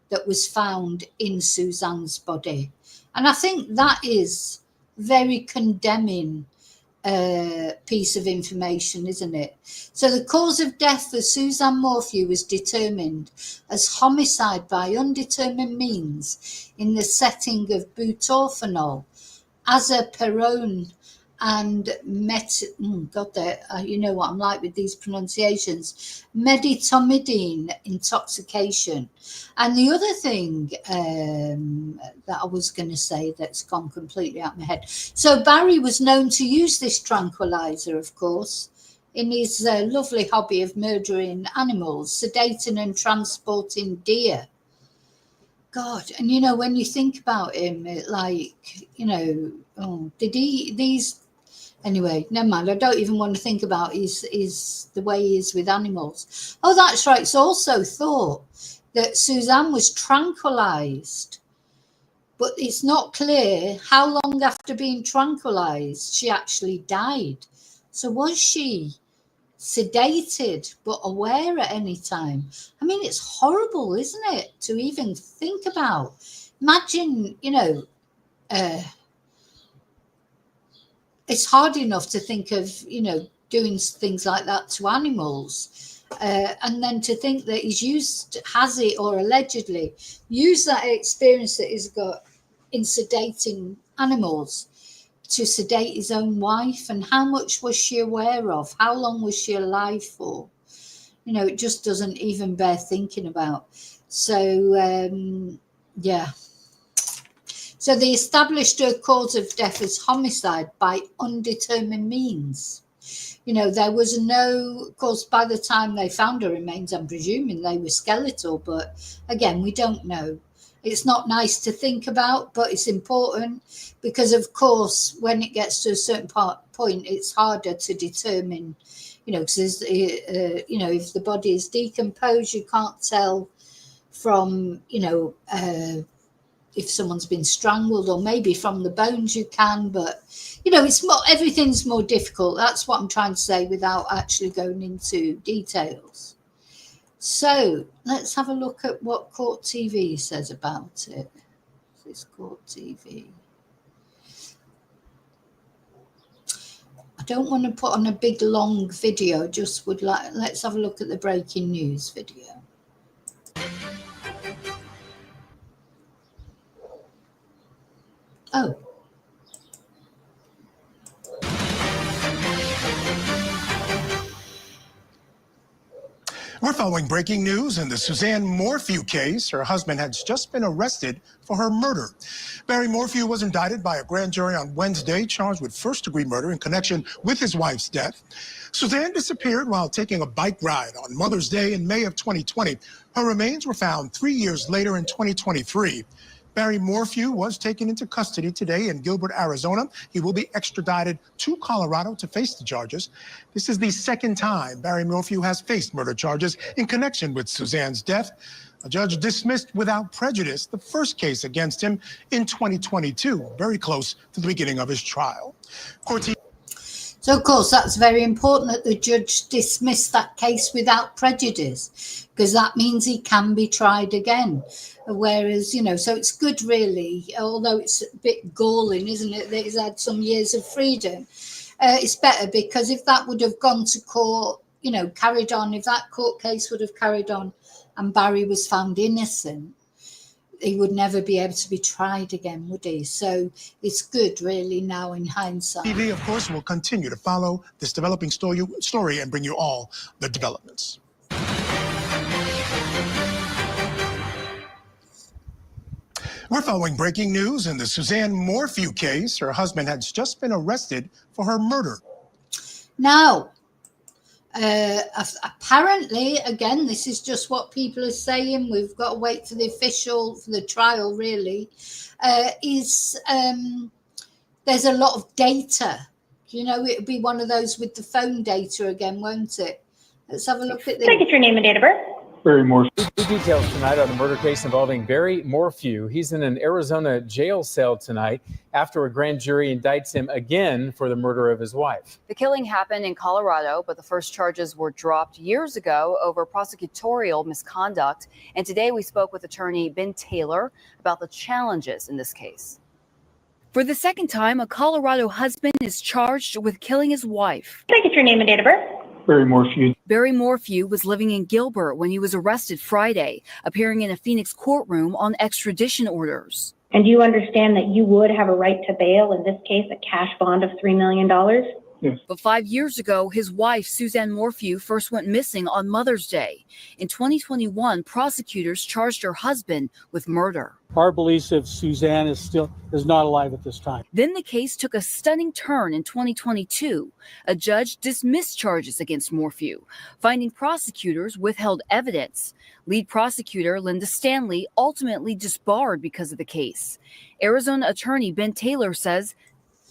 that was found in Suzanne's body. And I think that is very condemning piece of information, isn't it? So the cause of death for Suzanne Morphew was determined as homicide by undetermined means in the setting of butorphanol, azaperone, and you know what I'm like with these pronunciations, meditomidine intoxication. And the other thing that I was going to say that's gone completely out of my head. So Barry was known to use this tranquilizer, of course, in his lovely hobby of murdering animals, sedating and transporting deer. God, and when you think about him, did these anyway, never mind. I don't even want to think about is the way he is with animals. Oh, that's right. It's also thought that Suzanne was tranquilized, but it's not clear how long after being tranquilized she actually died. So was she sedated but aware at any time? I mean, it's horrible, isn't it, to even think about? Imagine, it's hard enough to think of, doing things like that to animals. And then to think that he's allegedly used that experience that he's got in sedating animals to sedate his own wife. And how much was she aware of? How long was she alive for? It just doesn't even bear thinking about. So, yeah. So they established her cause of death as homicide by undetermined means. There was no, of course, by the time they found her remains, I'm presuming they were skeletal, but again, we don't know. It's not nice to think about, but it's important because, of course, when it gets to a certain point, it's harder to determine, because, if the body is decomposed, you can't tell from, if someone's been strangled, or maybe from the bones you can, but everything's more difficult. That's what I'm trying to say without actually going into details. So let's have a look at what Court TV says about it. This Court TV. I don't want to put on a big long video, just would like, let's have a look at the breaking news video. Oh. following breaking news in the Suzanne Morphew case. Her husband has just been arrested for her murder. Barry Morphew was indicted by a grand jury on Wednesday, charged with first-degree murder in connection with his wife's death. Suzanne disappeared while taking a bike ride on Mother's Day in May of 2020. Her remains were found 3 years later in 2023. Barry Morphew was taken into custody today in Gilbert, Arizona. He will be extradited to Colorado to face the charges. This is the second time Barry Morphew has faced murder charges in connection with Suzanne's death. A judge dismissed without prejudice the first case against him in 2022, very close to the beginning of his trial. So, of course, that's very important that the judge dismissed that case without prejudice, because that means he can be tried again. Whereas, so it's good, really, although it's a bit galling, isn't it, that he's had some years of freedom. It's better, because if that would have gone to court, carried on, if that court case would have carried on and Barry was found innocent, he would never be able to be tried again, would he? So it's good, really, now in hindsight. TV, of course, will continue to follow this developing story and bring you all the developments. We're following breaking news in the Suzanne Morphew case. Her husband has just been arrested for her murder. Now, apparently, again, this is just what people are saying. We've got to wait for the trial, really. There's a lot of data. It'll be one of those with the phone data again, won't it? Let's have a look at this. Can I get your name and date of birth? Barry Morphew. New details tonight on the murder case involving Barry Morphew. He's in an Arizona jail cell tonight after a grand jury indicts him again for the murder of his wife. The killing happened in Colorado, but the first charges were dropped years ago over prosecutorial misconduct. And today we spoke with attorney Ben Taylor about the challenges in this case. For the second time, a Colorado husband is charged with killing his wife. Can I get your name and date of birth? Barry Morphew. Barry Morphew was living in Gilbert when he was arrested Friday, appearing in a Phoenix courtroom on extradition orders. And do you understand that you would have a right to bail, in this case, a cash bond of $3 million? Yes. But 5 years ago, his wife, Suzanne Morphew, first went missing on Mother's Day. In 2021, prosecutors charged her husband with murder. Our belief is Suzanne is not alive at this time. Then the case took a stunning turn in 2022. A judge dismissed charges against Morphew, finding prosecutors withheld evidence. Lead prosecutor Linda Stanley ultimately disbarred because of the case. Arizona attorney Ben Taylor says,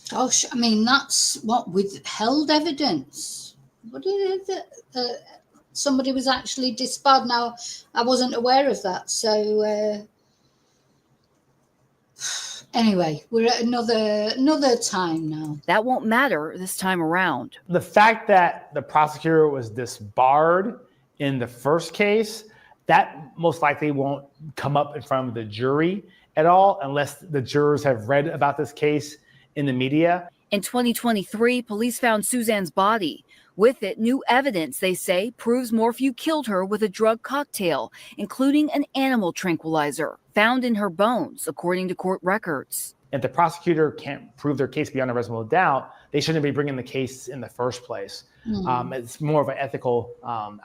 gosh, that's what, withheld evidence. What is it? Somebody was actually disbarred. Now, I wasn't aware of that. So, anyway, we're at another time now. That won't matter this time around. The fact that the prosecutor was disbarred in the first case, that most likely won't come up in front of the jury at all unless the jurors have read about this case in the media. In 2023, police found Suzanne's body. With it, new evidence, they say, proves Morphew killed her with a drug cocktail, including an animal tranquilizer found in her bones, according to court records. If the prosecutor can't prove their case beyond a reasonable doubt, they shouldn't be bringing the case in the first place. It's more of an ethical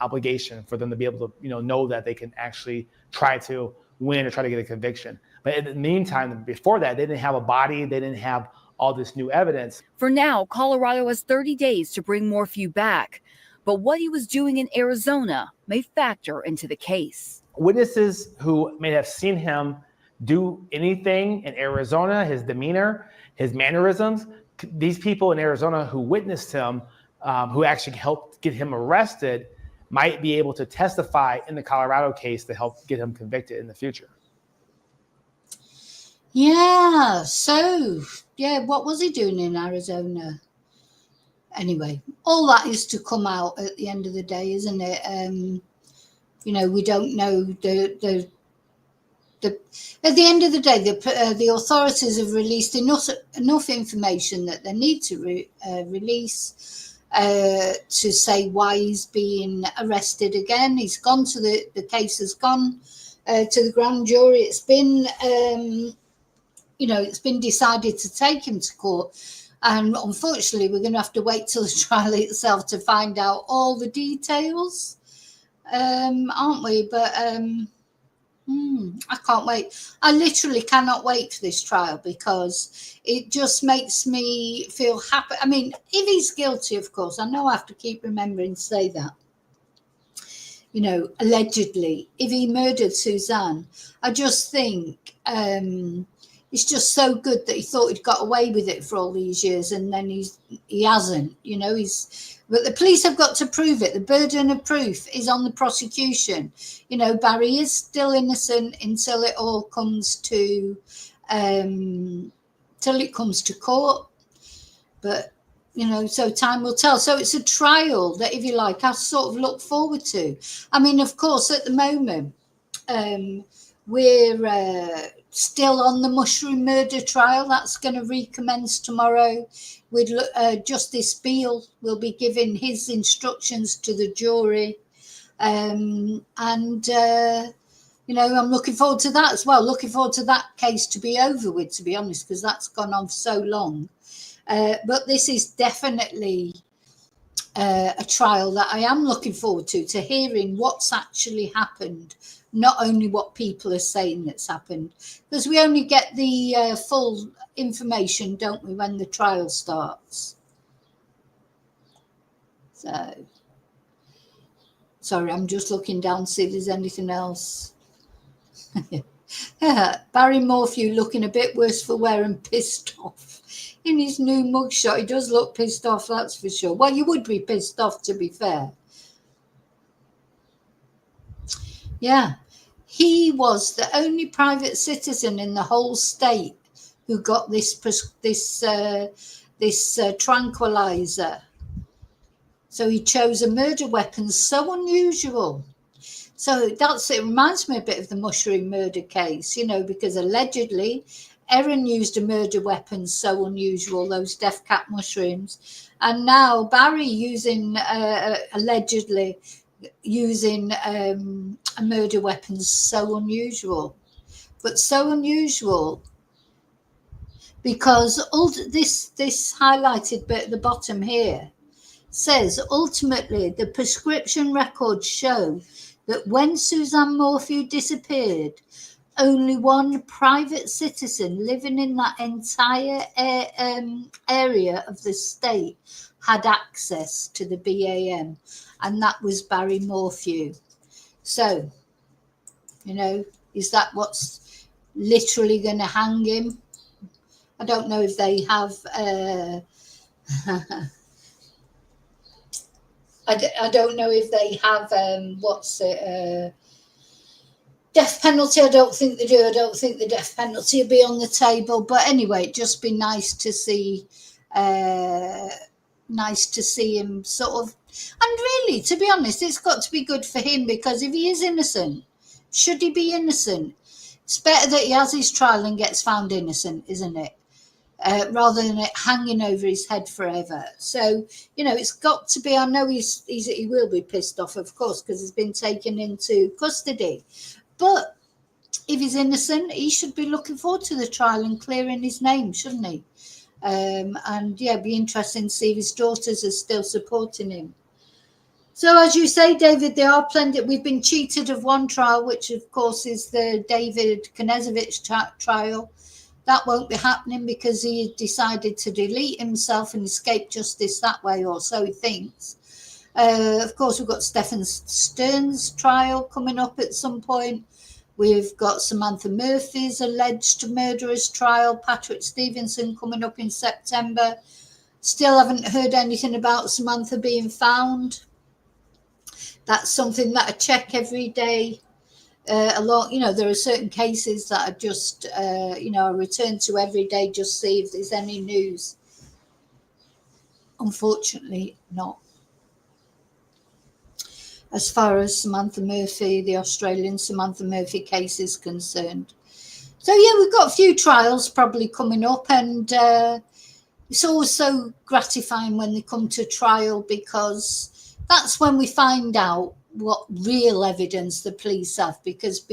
obligation for them to be able to, know that they can actually try to win or try to get a conviction. But in the meantime, before that, they didn't have a body, they didn't have all this new evidence. For now, Colorado has 30 days to bring Morphew back. But what he was doing in Arizona may factor into the case. Witnesses who may have seen him do anything in Arizona, his demeanor, his mannerisms, these people in Arizona who witnessed him, who actually helped get him arrested, might be able to testify in the Colorado case to help get him convicted in the future. Yeah, so, what was he doing in Arizona? Anyway, all that is to come out at the end of the day, isn't it? We don't know at the end of the day, the authorities have released enough information that they need to release to say why he's being arrested again. He's gone to the case has gone to the grand jury. It's been it's been decided to take him to court. And unfortunately, we're going to have to wait till the trial itself to find out all the details. aren't we? But I can't wait. I literally cannot wait for this trial because it just makes me feel happy. I mean, if he's guilty, of course, I know I have to keep remembering to say that. You know, allegedly, if he murdered Suzanne, I just think it's just so good that he thought he'd got away with it for all these years, and then he hasn't. You know, but the police have got to prove it. The burden of proof is on the prosecution. You know, Barry is still innocent until it all comes to court. But you know, so time will tell. So it's a trial that, if you like, I sort of look forward to. I mean, of course, at the moment, we're still on the mushroom murder trial. That's going to recommence tomorrow. With Justice Beale will be giving his instructions to the jury. You know, I'm looking forward to that as well. Looking forward to that case to be over with, to be honest, because that's gone on for so long. But this is definitely a trial that I am looking forward to hearing what's actually happened, not only what people are saying that's happened, because we only get the full information, don't we, when the trial starts. So, sorry, I'm just looking down to see if there's anything else. Barry Morphew looking a bit worse for wear and pissed off. In his new mugshot, he does look pissed off, that's for sure. Well, you would be pissed off, to be fair. Yeah, he was the only private citizen in the whole state who got this tranquilizer. So he chose a murder weapon so unusual. So it reminds me a bit of the mushroom murder case, you know, because allegedly Erin used a murder weapon so unusual, those death cap mushrooms. And now Barry allegedly using a murder weapon so unusual. But so unusual because this highlighted bit at the bottom here says, ultimately, the prescription records show that when Suzanne Morphew disappeared, only one private citizen living in that entire area of the state had access to the BAM, and that was Barry Morphew. So, you know, is that what's literally going to hang him? I don't know if they have... I don't know if they have, death penalty. I don't think they do. I don't think the death penalty will be on the table. But anyway, it'd just be nice to see him sort of. And really, to be honest, it's got to be good for him, because if he is innocent, should he be innocent? It's better that he has his trial and gets found innocent, isn't it? Rather than it hanging over his head forever. So, you know, it's got to be, I know he will be pissed off, of course, because he's been taken into custody. But if he's innocent, he should be looking forward to the trial and clearing his name, shouldn't he? And yeah, it'd be interesting to see if his daughters are still supporting him. So as you say, David, there are plenty. We've been cheated of one trial, which of course is the David Knezevich trial. That won't be happening because he decided to delete himself and escape justice that way, or so he thinks. Of course, we've got Stephen Stern's trial coming up at some point. We've got Samantha Murphy's alleged murderer's trial, Patrick Stevenson coming up in September. Still haven't heard anything about Samantha being found. That's something that I check every day. You know, there are certain cases that I just, you know, I return to every day, just see if there's any news. Unfortunately, not. As far as Samantha Murphy, the Australian Samantha Murphy case is concerned. So, yeah, we've got a few trials probably coming up, and it's always so gratifying when they come to trial, because that's when we find out what real evidence the police have, because,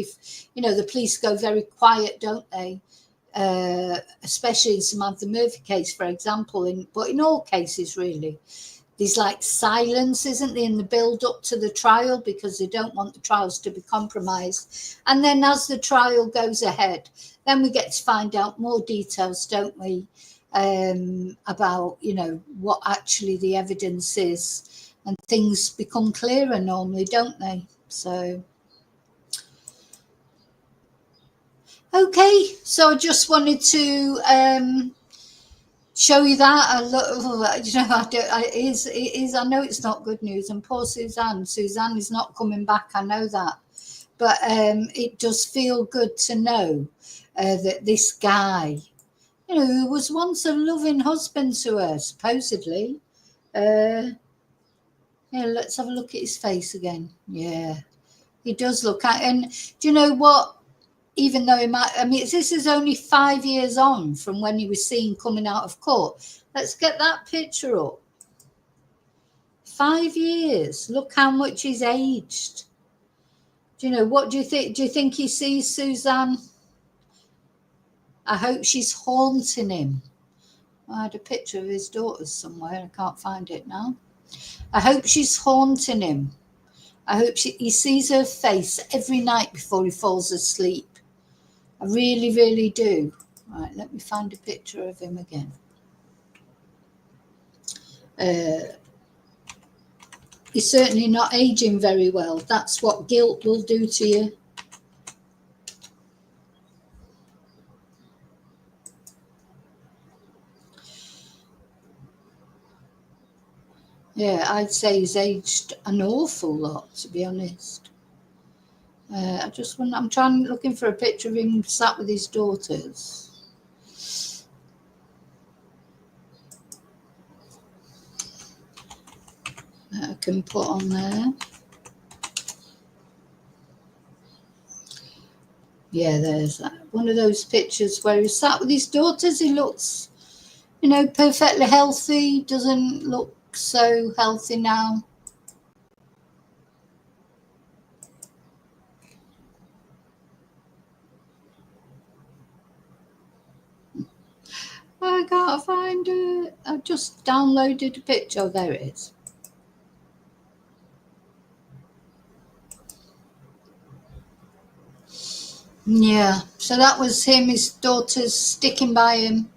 you know, the police go very quiet, don't they? Especially in Samantha Murphy case, for example, but in all cases, really. there's like silence, isn't there, in the build up to the trial, because they don't want the trials to be compromised. And then as the trial goes ahead, then we get to find out more details, don't we, about, you know, what actually the evidence is, and things become clearer normally, don't they? So okay, so I just wanted to show you that. I know it's not good news, and poor Suzanne is not coming back, I know that, but it does feel good to know that this guy, you know, who was once a loving husband to her, supposedly, yeah, let's have a look at his face again. Yeah, he does look at, and do you know what? Even though he might, I mean, this is only 5 years on from when he was seen coming out of court. Let's get that picture up. 5 years. Look how much he's aged. Do you know, what do you think? Do you think he sees Suzanne? I hope she's haunting him. I had a picture of his daughters somewhere. I can't find it now. I hope she's haunting him. I hope he sees her face every night before he falls asleep. I really, really do. Right, let me find a picture of him again. He's certainly not aging very well. That's what guilt will do to you. Yeah, I'd say he's aged an awful lot, to be honest. I'm looking for a picture of him sat with his daughters. That I can put on there. Yeah, there's that. One of those pictures where he sat with his daughters. He looks, you know, perfectly healthy. Doesn't look so healthy now. I can't find it. I've just downloaded a picture. Oh, there it is. Yeah, so that was him, his daughters sticking by him.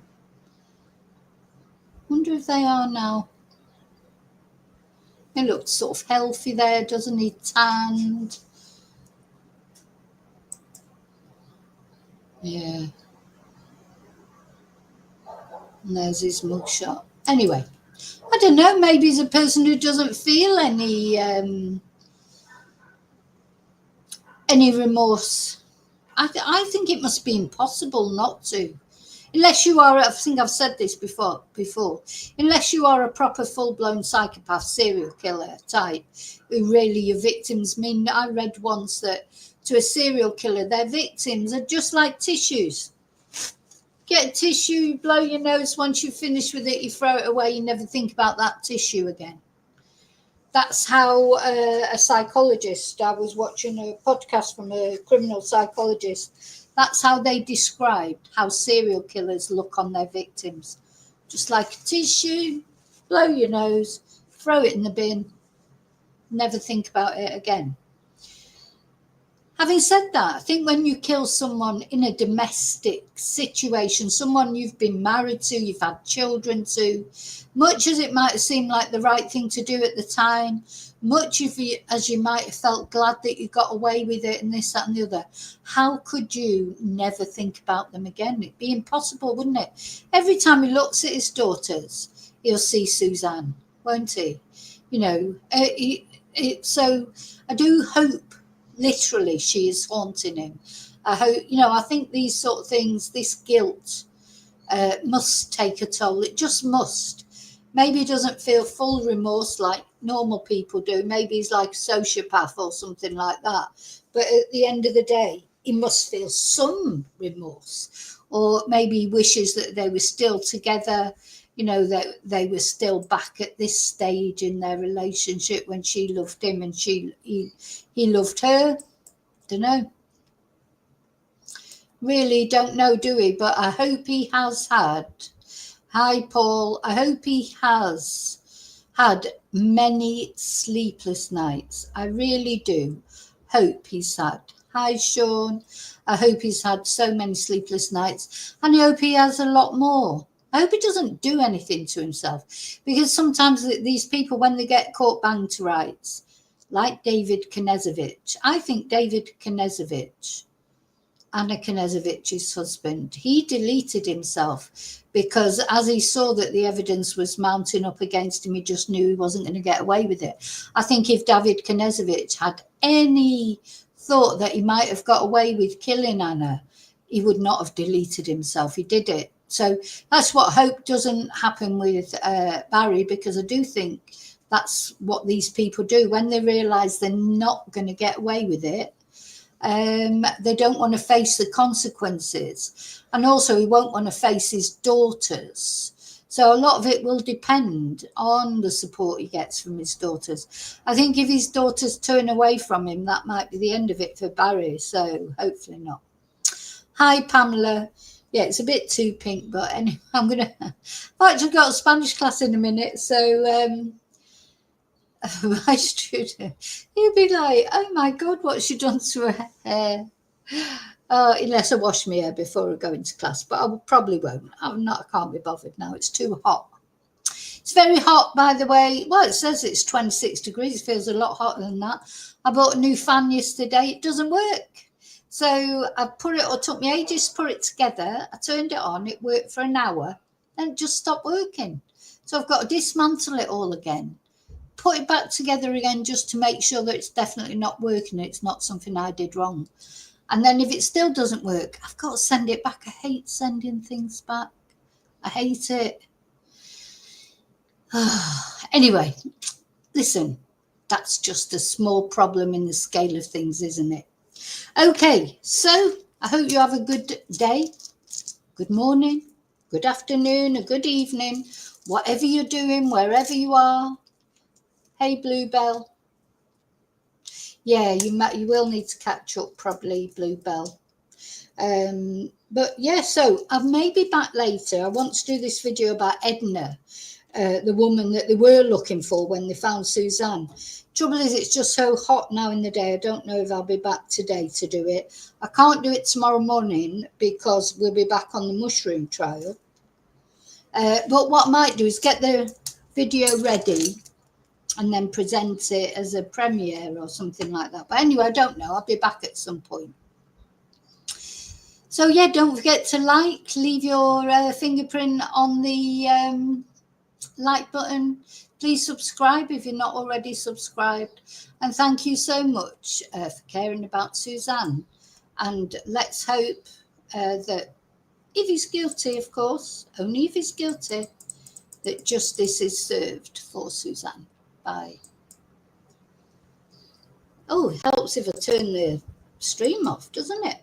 Wonder if they are now. He looks sort of healthy there, doesn't he? Tanned. Yeah. And there's his mugshot. Anyway, I don't know, maybe he's a person who doesn't feel any remorse. I think it must be impossible not to. Unless you are, I think I've said this before, unless you are a proper full-blown psychopath, serial killer type, who really your victims mean. I read once that to a serial killer, their victims are just like tissues. Get a tissue, you blow your nose, once you finish with it, you throw it away, you never think about that tissue again. That's how a psychologist, I was watching a podcast from a criminal psychologist, that's how they described how serial killers look on their victims. Just like a tissue, blow your nose, throw it in the bin, never think about it again. Having said that, I think when you kill someone in a domestic situation, someone you've been married to, you've had children to, much as it might seem like the right thing to do at the time, much as you might have felt glad that you got away with it and this, that and the other, how could you never think about them again? It'd be impossible, wouldn't it? Every time he looks at his daughters, he'll see Suzanne, won't he? You know, so I do hope, literally, she is haunting him. I hope, you know, I think these sort of things, this guilt must take a toll. It just must. Maybe he doesn't feel full remorse like normal people do. Maybe he's like a sociopath or something like that. But at the end of the day, he must feel some remorse. Or maybe he wishes that they were still together, you know, that they were still back at this stage in their relationship when she loved him and he loved her. Don't know. Really don't know, do we? But I hope he has had. Hi, Paul. I hope he has had many sleepless nights. I really do hope he's had. Hi, Sean. I hope he's had so many sleepless nights, and I hope he has a lot more. I hope he doesn't do anything to himself, because sometimes these people, when they get caught banged to rights, like David Knežević, I think David Knežević, Anna Knežević's husband, he deleted himself because as he saw that the evidence was mounting up against him, he just knew he wasn't going to get away with it. I think if David Knežević had any thought that he might have got away with killing Anna, he would not have deleted himself. He did it. So that's what I hope doesn't happen with Barry, because I do think that's what these people do when they realise they're not going to get away with it. They don't want to face the consequences, and also he won't want to face his daughters. So a lot of it will depend on the support he gets from his daughters. I think if his daughters turn away from him, that might be the end of it for Barry. So hopefully not. Hi, Pamela. Yeah, it's a bit too pink, but anyway, I've actually got a Spanish class in a minute. So my student, he'll be like, oh my God, what's she done to her hair? Unless I wash my hair before I go into class, but I probably won't. I can't be bothered now. It's too hot. It's very hot, by the way. Well, it says it's 26 degrees. It feels a lot hotter than that. I bought a new fan yesterday. It doesn't work. So I put it, or took me ages to put it together. I turned it on. It worked for an hour. Then it just stopped working. So I've got to dismantle it all again, put it back together again, just to make sure that it's definitely not working. It's not something I did wrong. And then if it still doesn't work, I've got to send it back. I hate sending things back. I hate it. Anyway, listen, that's just a small problem in the scale of things, isn't it? Okay, so I hope you have a good day, good morning, good afternoon, a good evening, whatever you're doing, wherever you are. Hey, Bluebell. Yeah, you will need to catch up probably, Bluebell. But yeah, so I may be back later. I want to do this video about Edna, the woman that they were looking for when they found Suzanne. Trouble is, it's just so hot now in the day. I don't know if I'll be back today to do it. I can't do it tomorrow morning because we'll be back on the mushroom trial. But what I might do is get the video ready and then present it as a premiere or something like that. But anyway, I don't know. I'll be back at some point. So yeah, don't forget to leave your fingerprint on the like button. Please subscribe if you're not already subscribed. And thank you so much for caring about Suzanne. And let's hope that if he's guilty, of course, only if he's guilty, that justice is served for Suzanne. Bye. Oh, it helps if I turn the stream off, doesn't it?